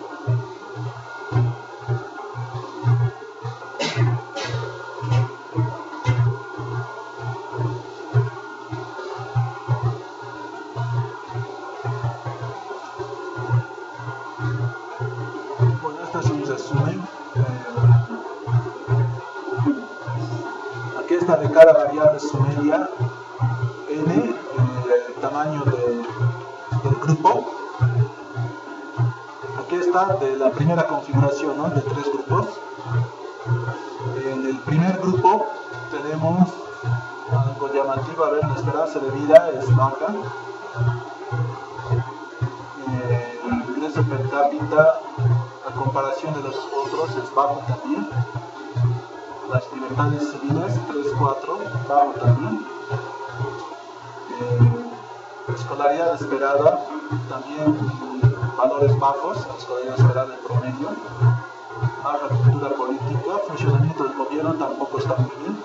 resumen. Aquí está de cada variable su media n, el tamaño del grupo. Aquí está de la primera configuración, ¿no? De 3 grupos. En el primer grupo tenemos algo llamativo, a ver, la esperanza de vida es baja. El ingreso per cápita a comparación de los otros es bajo también. Las libertades civiles 3-4, bajo también. Escolaridad esperada también valores bajos, escolaridad esperada en promedio. Baja cultura política, funcionamiento del gobierno tampoco está muy bien.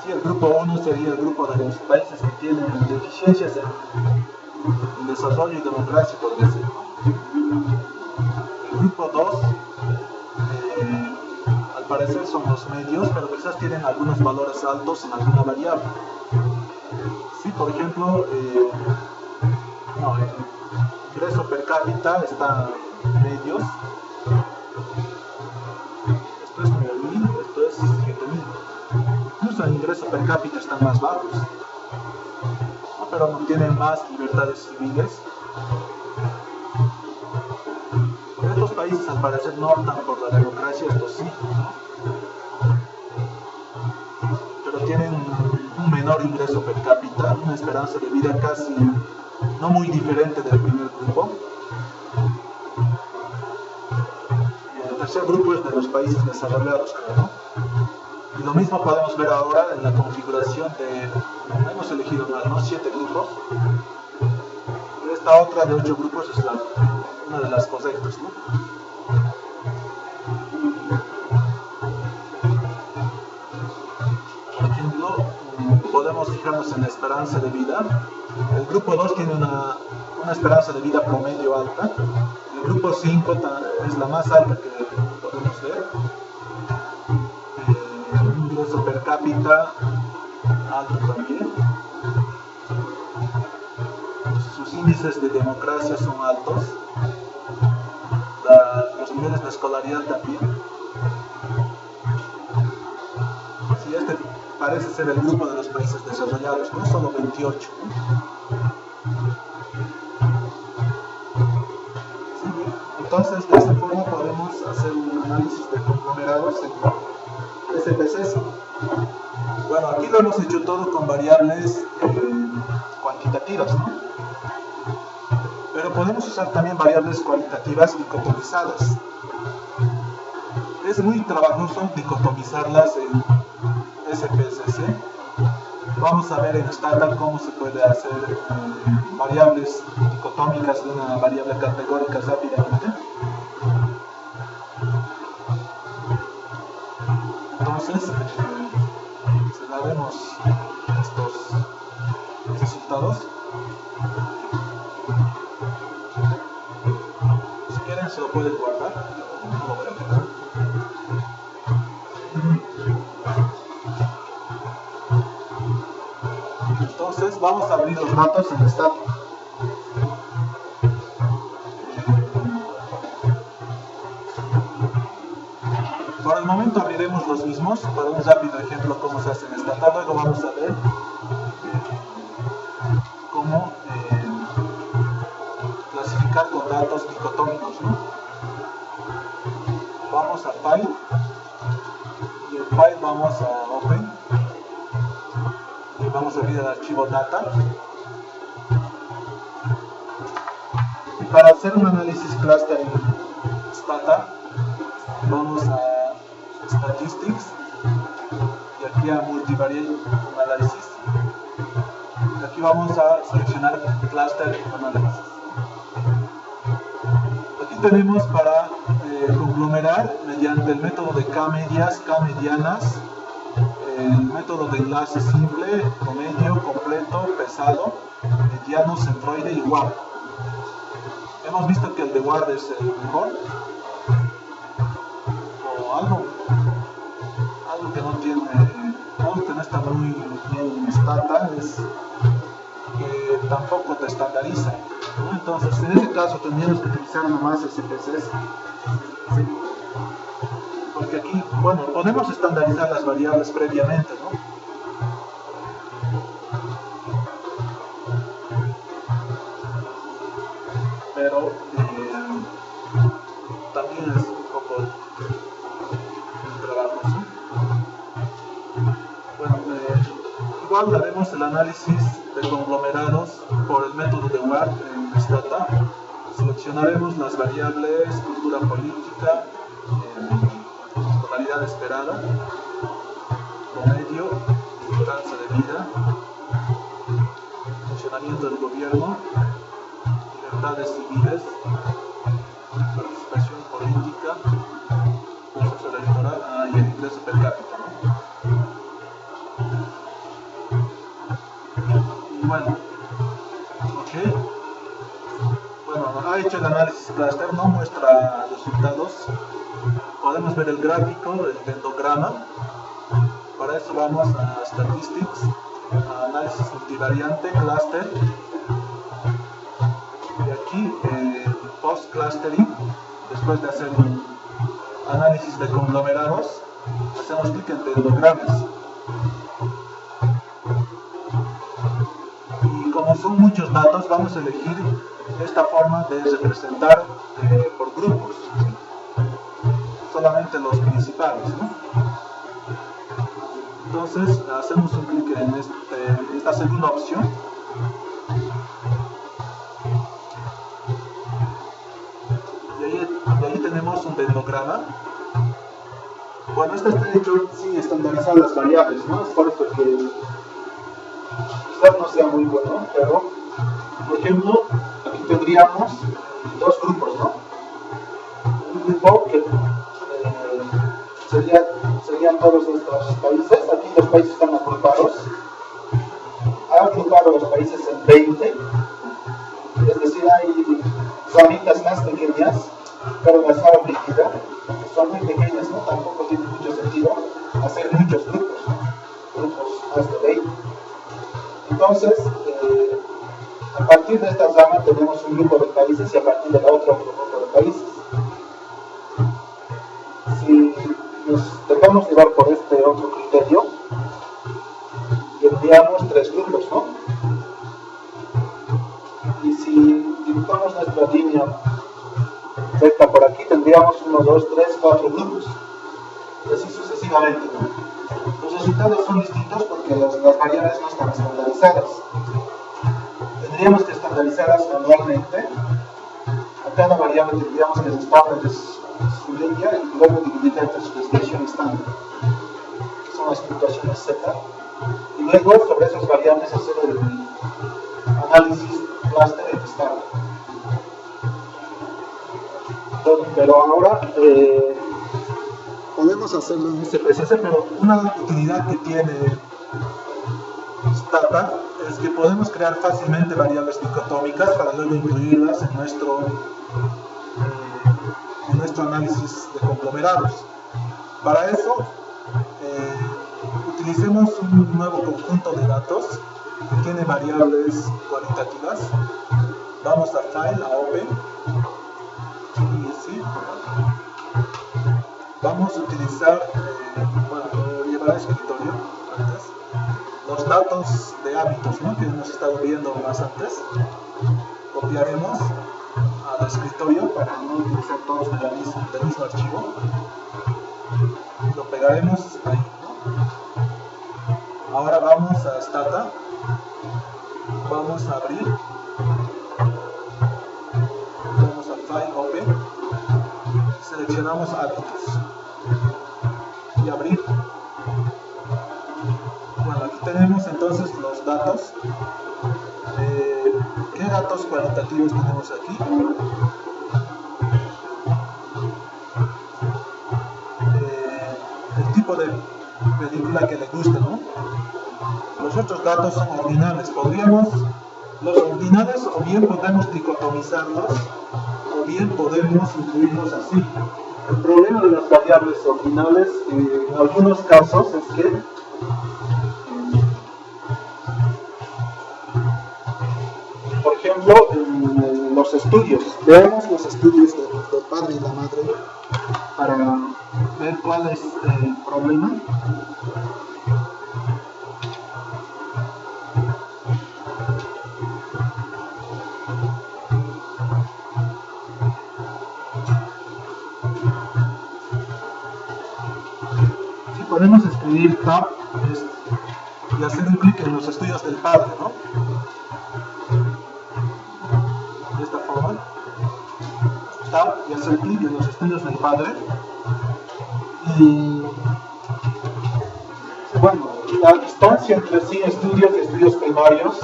Sí, el grupo 1 sería el grupo de los países que tienen deficiencias en desarrollo y democracia, podría ser. El grupo 2, al parecer son los medios, pero quizás tienen algunos valores altos en alguna variable. Sí, por ejemplo, el ingreso per cápita está en medios. Esto es 9.000, esto es 7.000. Incluso el ingreso per cápita están más bajos, pero no tienen más libertades civiles. Estos países al parecer no optan por la democracia, estos sí, pero tienen un menor ingreso per cápita, una esperanza de vida casi no muy diferente del primer grupo. Y el tercer grupo es de los países desarrollados, ¿no? Y lo mismo podemos ver ahora en la configuración de, hemos elegido mal, ¿no? 7 grupos. Esta otra de 8 grupos es una de las correctas, ¿no? Por ejemplo, podemos fijarnos en la esperanza de vida. El grupo 2 tiene una esperanza de vida promedio alta. El grupo 5 es la más alta que podemos ver. Ingreso per cápita alto también. Sus índices de democracia son altos. Los niveles de escolaridad también. Sí, este parece ser el grupo de los países desarrollados, ¿no? Solo 28. Sí, entonces, de esta forma podemos hacer un análisis de conglomerados en SPSS. Bueno, aquí lo hemos hecho todo con variables cuantitativas, ¿no? Pero podemos usar también variables cualitativas dicotomizadas. Es muy trabajoso dicotomizarlas en SPSS. Vamos a ver en Stata cómo se puede hacer variables dicotómicas de una variable categórica rápidamente. Entonces, observaremos estos resultados. Si quieren se lo pueden guardar, no lo voy a pegar. Entonces vamos a abrir los datos en Stata. Por el momento abriremos los mismos para un rápido ejemplo cómo se hace en Stata. Luego vamos a ver cómo clasificar con datos dicotómicos, ¿no? Vamos a File y en File vamos a Open y vamos a abrir el archivo Data. Y para hacer un análisis cluster en Stata vamos a Statistics y aquí a Multivariate Analysis. Y aquí vamos a seleccionar Cluster Analysis. Aquí tenemos para conglomerar mediante el método de K-medias, K-medianas, el método de enlace simple, promedio, completo, pesado, mediano, centroide y WARD. Hemos visto que el de WARD es el mejor. Algo que no tiene, algo que no está muy bien en Stata es que tampoco te estandariza, ¿no? Entonces en este caso tendríamos que utilizar nomás SPSS. ¿Sí? bueno, podemos estandarizar las variables previamente, ¿no? Pero también es un poco un trabajo, ¿sí? Bueno, igual haremos el análisis de conglomerados por el método de Ward en Stata. Seleccionaremos las variables cultura política, tonalidad esperada, promedio, esperanza de vida, funcionamiento del gobierno, libertades civiles, participación política, proceso electoral y el ingreso per cápita, ¿no? Y bueno, ok. Bueno, ha hecho el análisis cluster, no muestra resultados. Podemos ver el gráfico, el dendrograma. Para eso vamos a Statistics, a análisis multivariante, cluster. Y aquí, post-clustering, después de hacer un análisis de conglomerados, hacemos clic en dendrogramas. Y como son muchos datos, vamos a elegir esta forma de representar por grupos, ¿sí? Solamente los principales, ¿no? Entonces hacemos un clic en esta segunda opción y ahí tenemos un dendrograma. Bueno, este está hecho sin estandarizar las variables, ¿no? Es por esto que quizás no sea muy bueno, pero por ejemplo aquí tendríamos dos grupos, ¿no? Un grupo que serían todos estos países. Aquí los países están agrupados. Ha agrupado los países en 20, es decir, hay zonitas más pequeñas, pero las ha obligado, son muy pequeñas, ¿no? Tampoco tiene mucho sentido hacer muchos grupos, ¿no? Grupos más de 20. Entonces, a partir de esta rama tenemos un grupo de países y a partir de la otra otro grupo de países. Si nos dejamos llevar por este otro criterio, tendríamos tres grupos, ¿no? Y si dibujamos nuestra línea recta por aquí, tendríamos 1, 2, 3, 4 grupos. Y así sucesivamente, ¿no? Los resultados son distintos porque las variables no están estandarizadas. Tendríamos que estandarizarlas manualmente. A cada variable tendríamos que restarle su línea y luego dividirla entre su desviación estándar, que son las puntuaciones Z. Y luego sobre esas variables hacer el análisis cluster en estándar. Pero ahora podemos hacerlo en SPSS, pero una utilidad que tiene Stata es que podemos crear fácilmente variables dicotómicas para luego incluirlas en nuestro análisis de conglomerados. Para eso, utilicemos un nuevo conjunto de datos que tiene variables cualitativas. Vamos a File, a Open, y sí, vamos a utilizar, bueno, lo llevaré a escritorio antes, los datos de hábitos, ¿no? Que hemos estado viendo más antes. Copiaremos al escritorio para no utilizar todos del mismo archivo. Lo pegaremos ahí, ¿no? Ahora vamos a Stata, vamos a abrir, vamos a File, Open, seleccionamos hábitos y abrir. Bueno, aquí tenemos entonces los datos. ¿Qué datos cualitativos tenemos aquí? El tipo de película que le guste, ¿no? Los otros datos son ordinales. Los ordinales o bien podemos dicotomizarlos o bien podemos incluirlos así. El problema de las variables ordinales en algunos casos es que por ejemplo, en los estudios, veamos los estudios del padre y la madre para ver cuál es el problema. Si podemos escribir tab y hacer un clic en los estudios del padre, ¿no? De esta forma. Tab y hacer clic en los estudios del padre. Y bueno, la distancia entre sin estudios y estudios primarios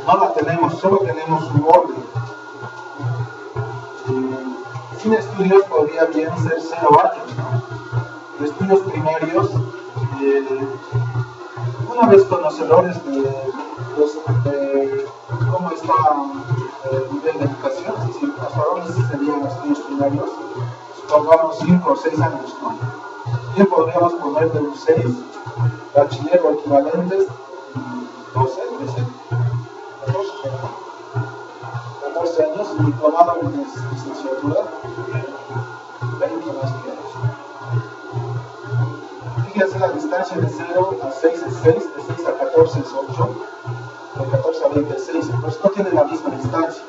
no la tenemos, solo tenemos un orden. Sin estudios podría bien ser 0 años, ¿no? Estudios primarios, una vez conocedores de cómo está el nivel de educación, es decir, hasta dónde serían los estudios primarios, supongamos 5 o 6 años, ¿no? Bien podríamos poner de un 6, bachiller o equivalentes, 12, 13, 14 años, diplomado en licenciatura, 20 más que años. Fíjense, la distancia de 0 a 6 es 6, de 6 a 14 es 8, de 14 a 20 es 6, pues no tiene la misma distancia.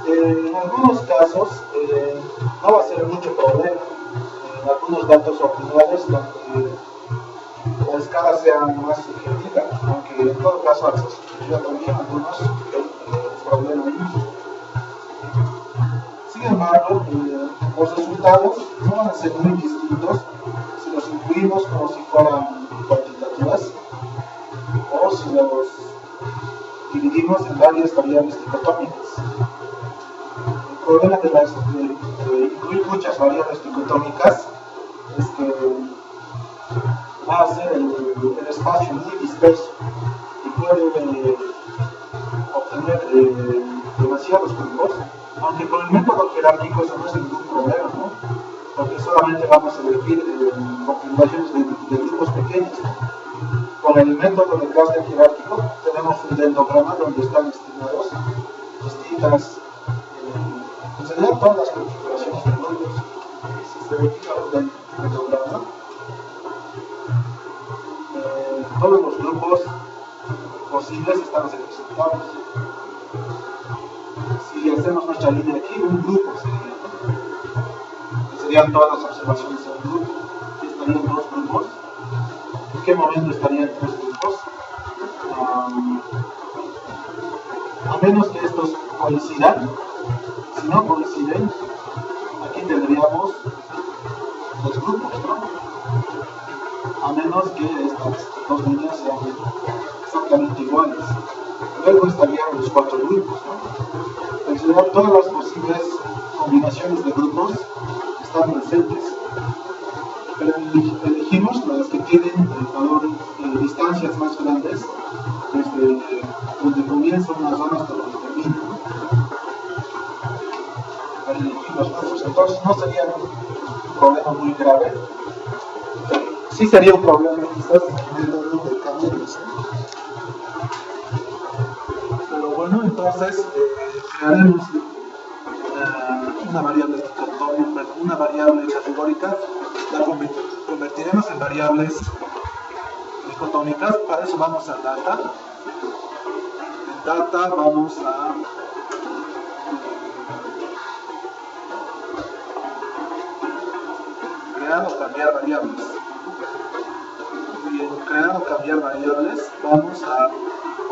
En algunos casos no va a ser mucho problema, en algunos datos ordinales donde la escala sea más subjetiva, aunque en todo caso accesibilidad también algunos problemas ahí. Sin embargo, los resultados no van a ser muy distintos si los incluimos como si fueran cuantitativas o si los dividimos en varias variables dicotómicas. El problema de incluir muchas variables dicotómicas es que va a ser el espacio muy disperso y puede obtener demasiados grupos, aunque con el método jerárquico eso no es ningún problema, ¿no? Porque solamente vamos a elegir configuraciones de grupos pequeños, ¿no? Con el método de clúster jerárquico tenemos un dendrograma donde están estimados distintas serían todas las configuraciones de grupos. Si se verifica un dendrograma, todos los grupos posibles están representados. Si hacemos nuestra línea aquí, un grupo sería, ¿no? Serían todas las observaciones de un grupo. Estarían dos grupos. ¿En qué momento estarían tres grupos? A menos que estos coincidan. Si no coinciden, aquí tendríamos dos grupos, ¿no? A menos que estas dos líneas sean exactamente iguales. Luego estarían los cuatro grupos, ¿no? Considerar todas las posibles combinaciones de grupos están presentes. Pero elegimos las que tienen distancias más grandes desde donde comienza una zona hasta donde termina. Los grupos, entonces no sería un problema muy grave. Sí sería un problema quizás en el orden de cambios, ¿no? Pero bueno, entonces crearemos una variable una variable categórica, la convertiremos en variables dicotómicas. Para eso vamos a data. En data vamos a crear o cambiar variables. Y en crear o cambiar variables vamos a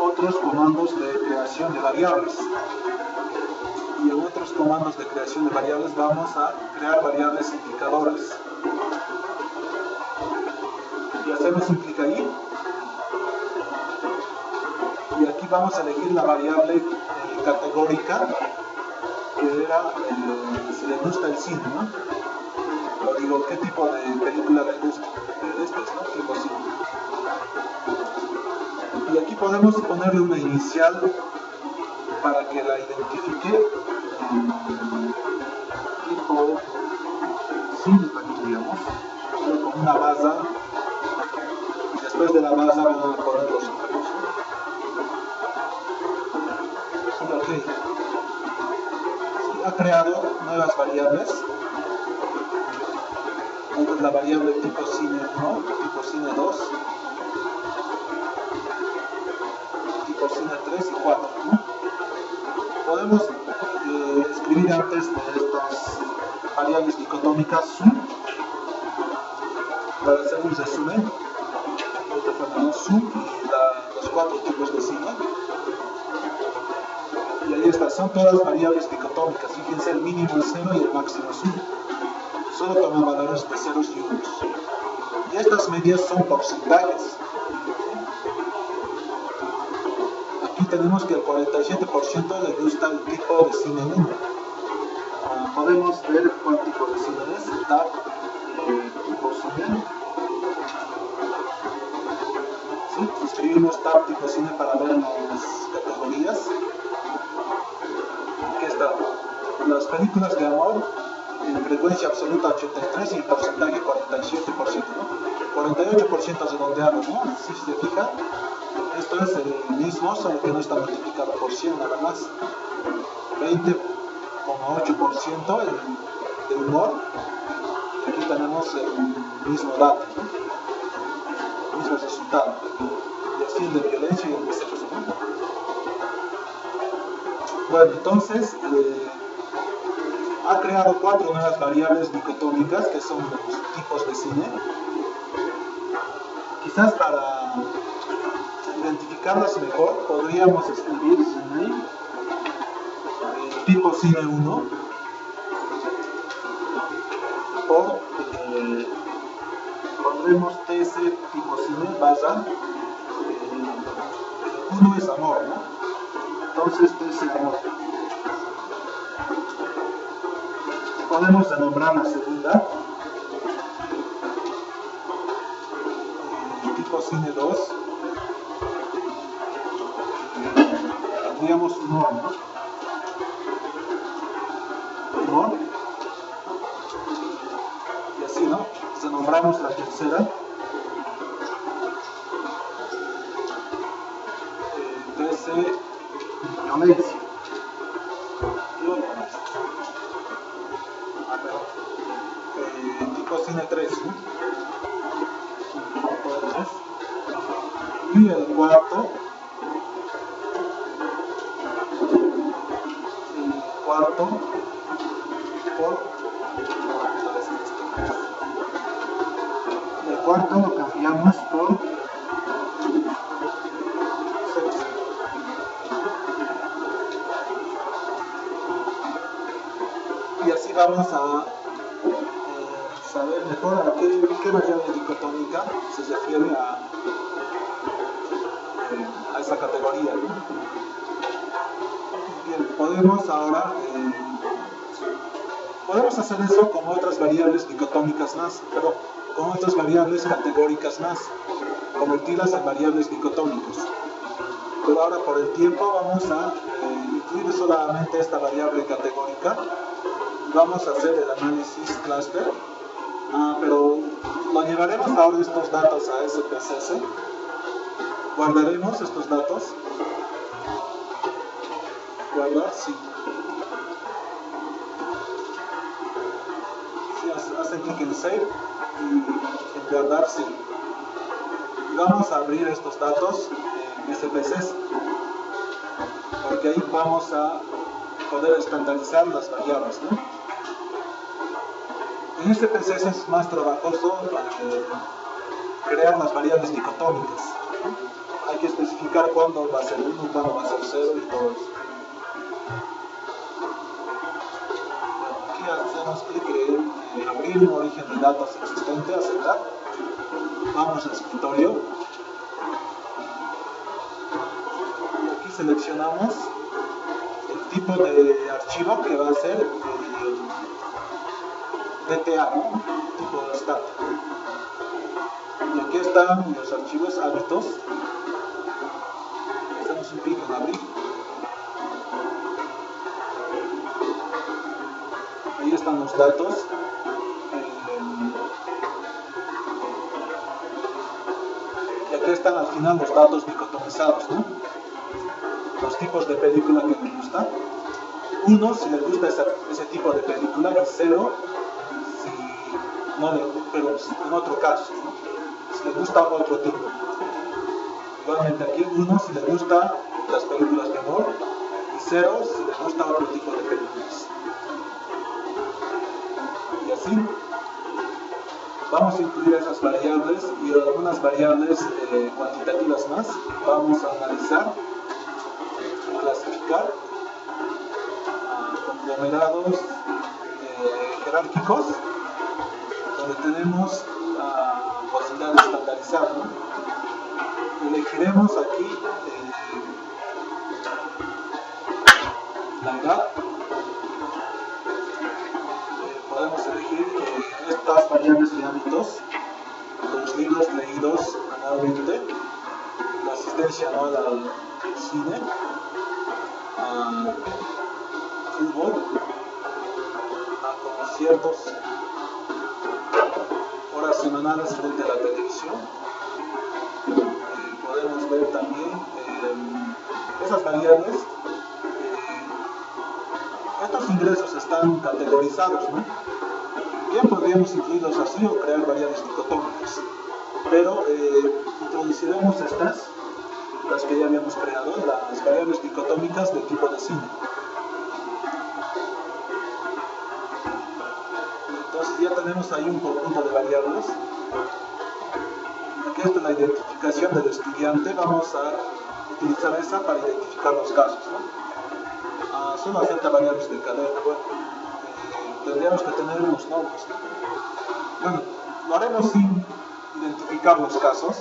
otros comandos de creación de variables. Y en otros comandos de creación de variables vamos a crear variables implicadoras. Y hacemos un clic ahí. Y aquí vamos a elegir la variable categórica, que era si le gusta el cine, ¿no? O digo, ¿qué tipo de película le gusta? Estas, ¿no? Tipo cine. Y aquí podemos ponerle una inicial para que la identifique. Tipo cine, diríamos, con una base. Y después de la base vamos a poner los otros. Ok. Ha creado nuevas variables. Esta es la variable tipo cine 1, tipo cine 2, tipo cine 3 y 4, ¿no? Podemos escribir antes de estas variables dicotómicas sum para hacer un resumen. Esta fue la sum y los 4 tipos de cine. Y ahí está, son todas variables dicotómicas. Fíjense, el mínimo es 0 y el máximo es 1. Solo toman valores de ceros y unos. Y estas medias son porcentajes. Aquí tenemos que el 47% le gusta el tipo de cine 1. Podemos ver cuál tipo de cine es. TAP, tipo cine. ¿Sí? Escribimos TAP tipo cine para ver las categorías. Aquí está. Las películas de amor en frecuencia absoluta 83 y en porcentaje 47%, ¿no? 48% redondeado, ¿no? Si se fija, esto es el mismo, solo que no está multiplicado por 100 nada más. 20,8% de humor, y aquí tenemos el mismo dato, ¿no? El mismo resultado. Y así el de violencia y el de sexo, ¿no? Bueno, entonces ha creado 4 nuevas variables dicotómicas que son los tipos de cine. Quizás para identificarlas mejor podríamos escribir tipo cine 1 o pondremos TC tipo cine barra 1 es amor, ¿no? Entonces TC amor. Podemos renombrar la segunda, tipo cine 2, tendríamos humor, ¿no? Humor, y así, ¿no? Renombramos la tercera, TC violencia. Tipo cine 3, ¿no? Y el cuarto lo cambiamos por sexo. Y así vamos a saber mejor a qué variable dicotómica se refiere a esa categoría, ¿no? Bien, podemos ahora podemos hacer eso con otras variables dicotómicas más, pero con otras variables categóricas más, convertirlas en variables dicotómicas. Pero ahora por el tiempo vamos a incluir solamente esta variable categórica. Vamos a hacer el análisis cluster. Pero lo llevaremos ahora estos datos a SPSS, guardaremos estos datos, guardar, sí, hacen clic en Save y en guardar, sí, y vamos a abrir estos datos en SPSS, porque ahí vamos a poder estandarizar las variables, ¿no? En este SPSS es más trabajoso crear las variables dicotómicas. Hay que especificar cuándo va a ser 1, cuándo va a ser 0 y todo eso. Aquí hacemos clic en abrir un origen de datos existente, aceptar. Vamos al escritorio. Y aquí seleccionamos el tipo de archivo que va a ser DTA, ¿no? Tipo de stat. Y aquí están los archivos hábitos. Hacemos un clic en abrir. Ahí están los datos. Y aquí están al final los datos dicotomizados, ¿no? Los tipos de película que me gustan. 1 si les gusta ese tipo de película, y 0 pero en otro caso, ¿no? Si le gusta otro tipo. Igualmente aquí 1 si le gusta las películas de amor y 0 si le gusta otro tipo de películas. Y así vamos a incluir esas variables y algunas variables cuantitativas más. Vamos a analizar, clasificar conglomerados jerárquicos donde tenemos la posibilidad de estandarizar, ¿no? Elegiremos aquí la edad. Podemos elegir estas variables de hábitos, los libros leídos anualmente, la asistencia anual al cine, al fútbol, a conciertos, horas semanales frente a la televisión. Podemos ver también esas variables. Estos ingresos están categorizados, ¿no? Bien podríamos incluirlos así o crear variables dicotómicas, pero introduciremos estas, las que ya habíamos creado, las variables dicotómicas de tipo de cine. Entonces ya tenemos ahí un conjunto de variables. Aquí está la identificación del estudiante, vamos a utilizar esa para identificar los casos, ¿no? Solo acepta variables de cadena. Bueno, tendríamos que tener unos nombres, ¿no? Bueno, lo haremos sin identificar los casos.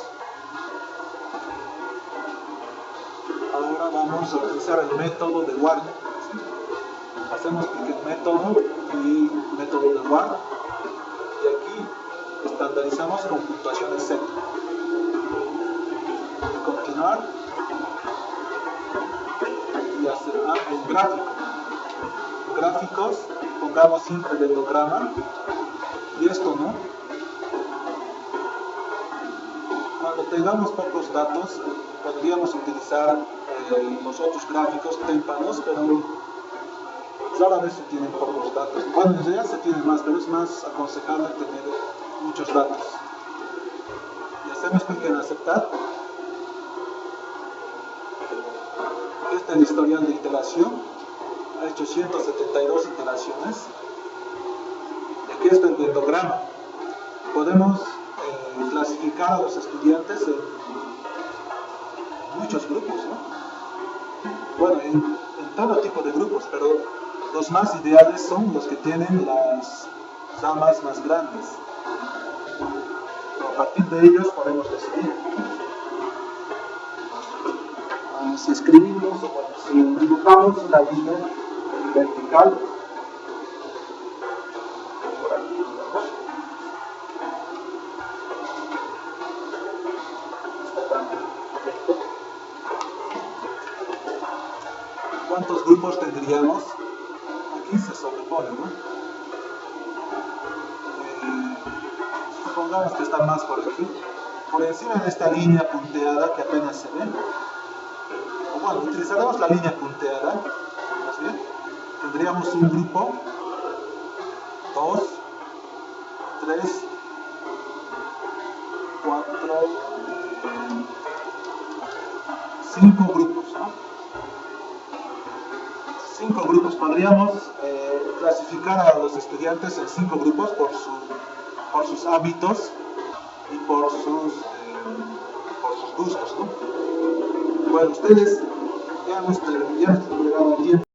Ahora vamos a utilizar el método de WAR. ¿Sí? Hacemos clic en método y método de WAR. Y aquí estandarizamos con puntuaciones Z. Continuar. Y hacer un gráfico. Gráficos, pongamos siempre el endograma. Y esto, ¿no? Cuando tengamos pocos datos, podríamos utilizar los otros gráficos témpanos, pero rara vez se tienen pocos datos. Bueno, en realidad se tienen más, pero es más aconsejable tener muchos datos. Y hacemos clic en aceptar. Este es el historial de iteración. Ha hecho 172 iteraciones. Y aquí está el endograma. Podemos clasificar a los estudiantes en muchos grupos, ¿no? Bueno, en todo tipo de grupos, pero los más ideales son los que tienen las ramas más grandes. A partir de ellos podemos decidir. Si escribimos, o bueno, si dibujamos una línea vertical, por aquí, digamos, ¿cuántos grupos tendríamos? Aquí se sobrepone, ¿no? Supongamos que está más por aquí. Por encima de esta línea punteada que apenas se ve. O bueno, utilizaremos la línea punteada. ¿Más bien? Tendríamos un grupo, 2, 3, 4, 5 grupos, ¿no? 5 grupos. Podríamos clasificar a los estudiantes en 5 grupos por sus hábitos y por sus gustos, ¿no? Bueno, ustedes ya hemos llegado al tiempo.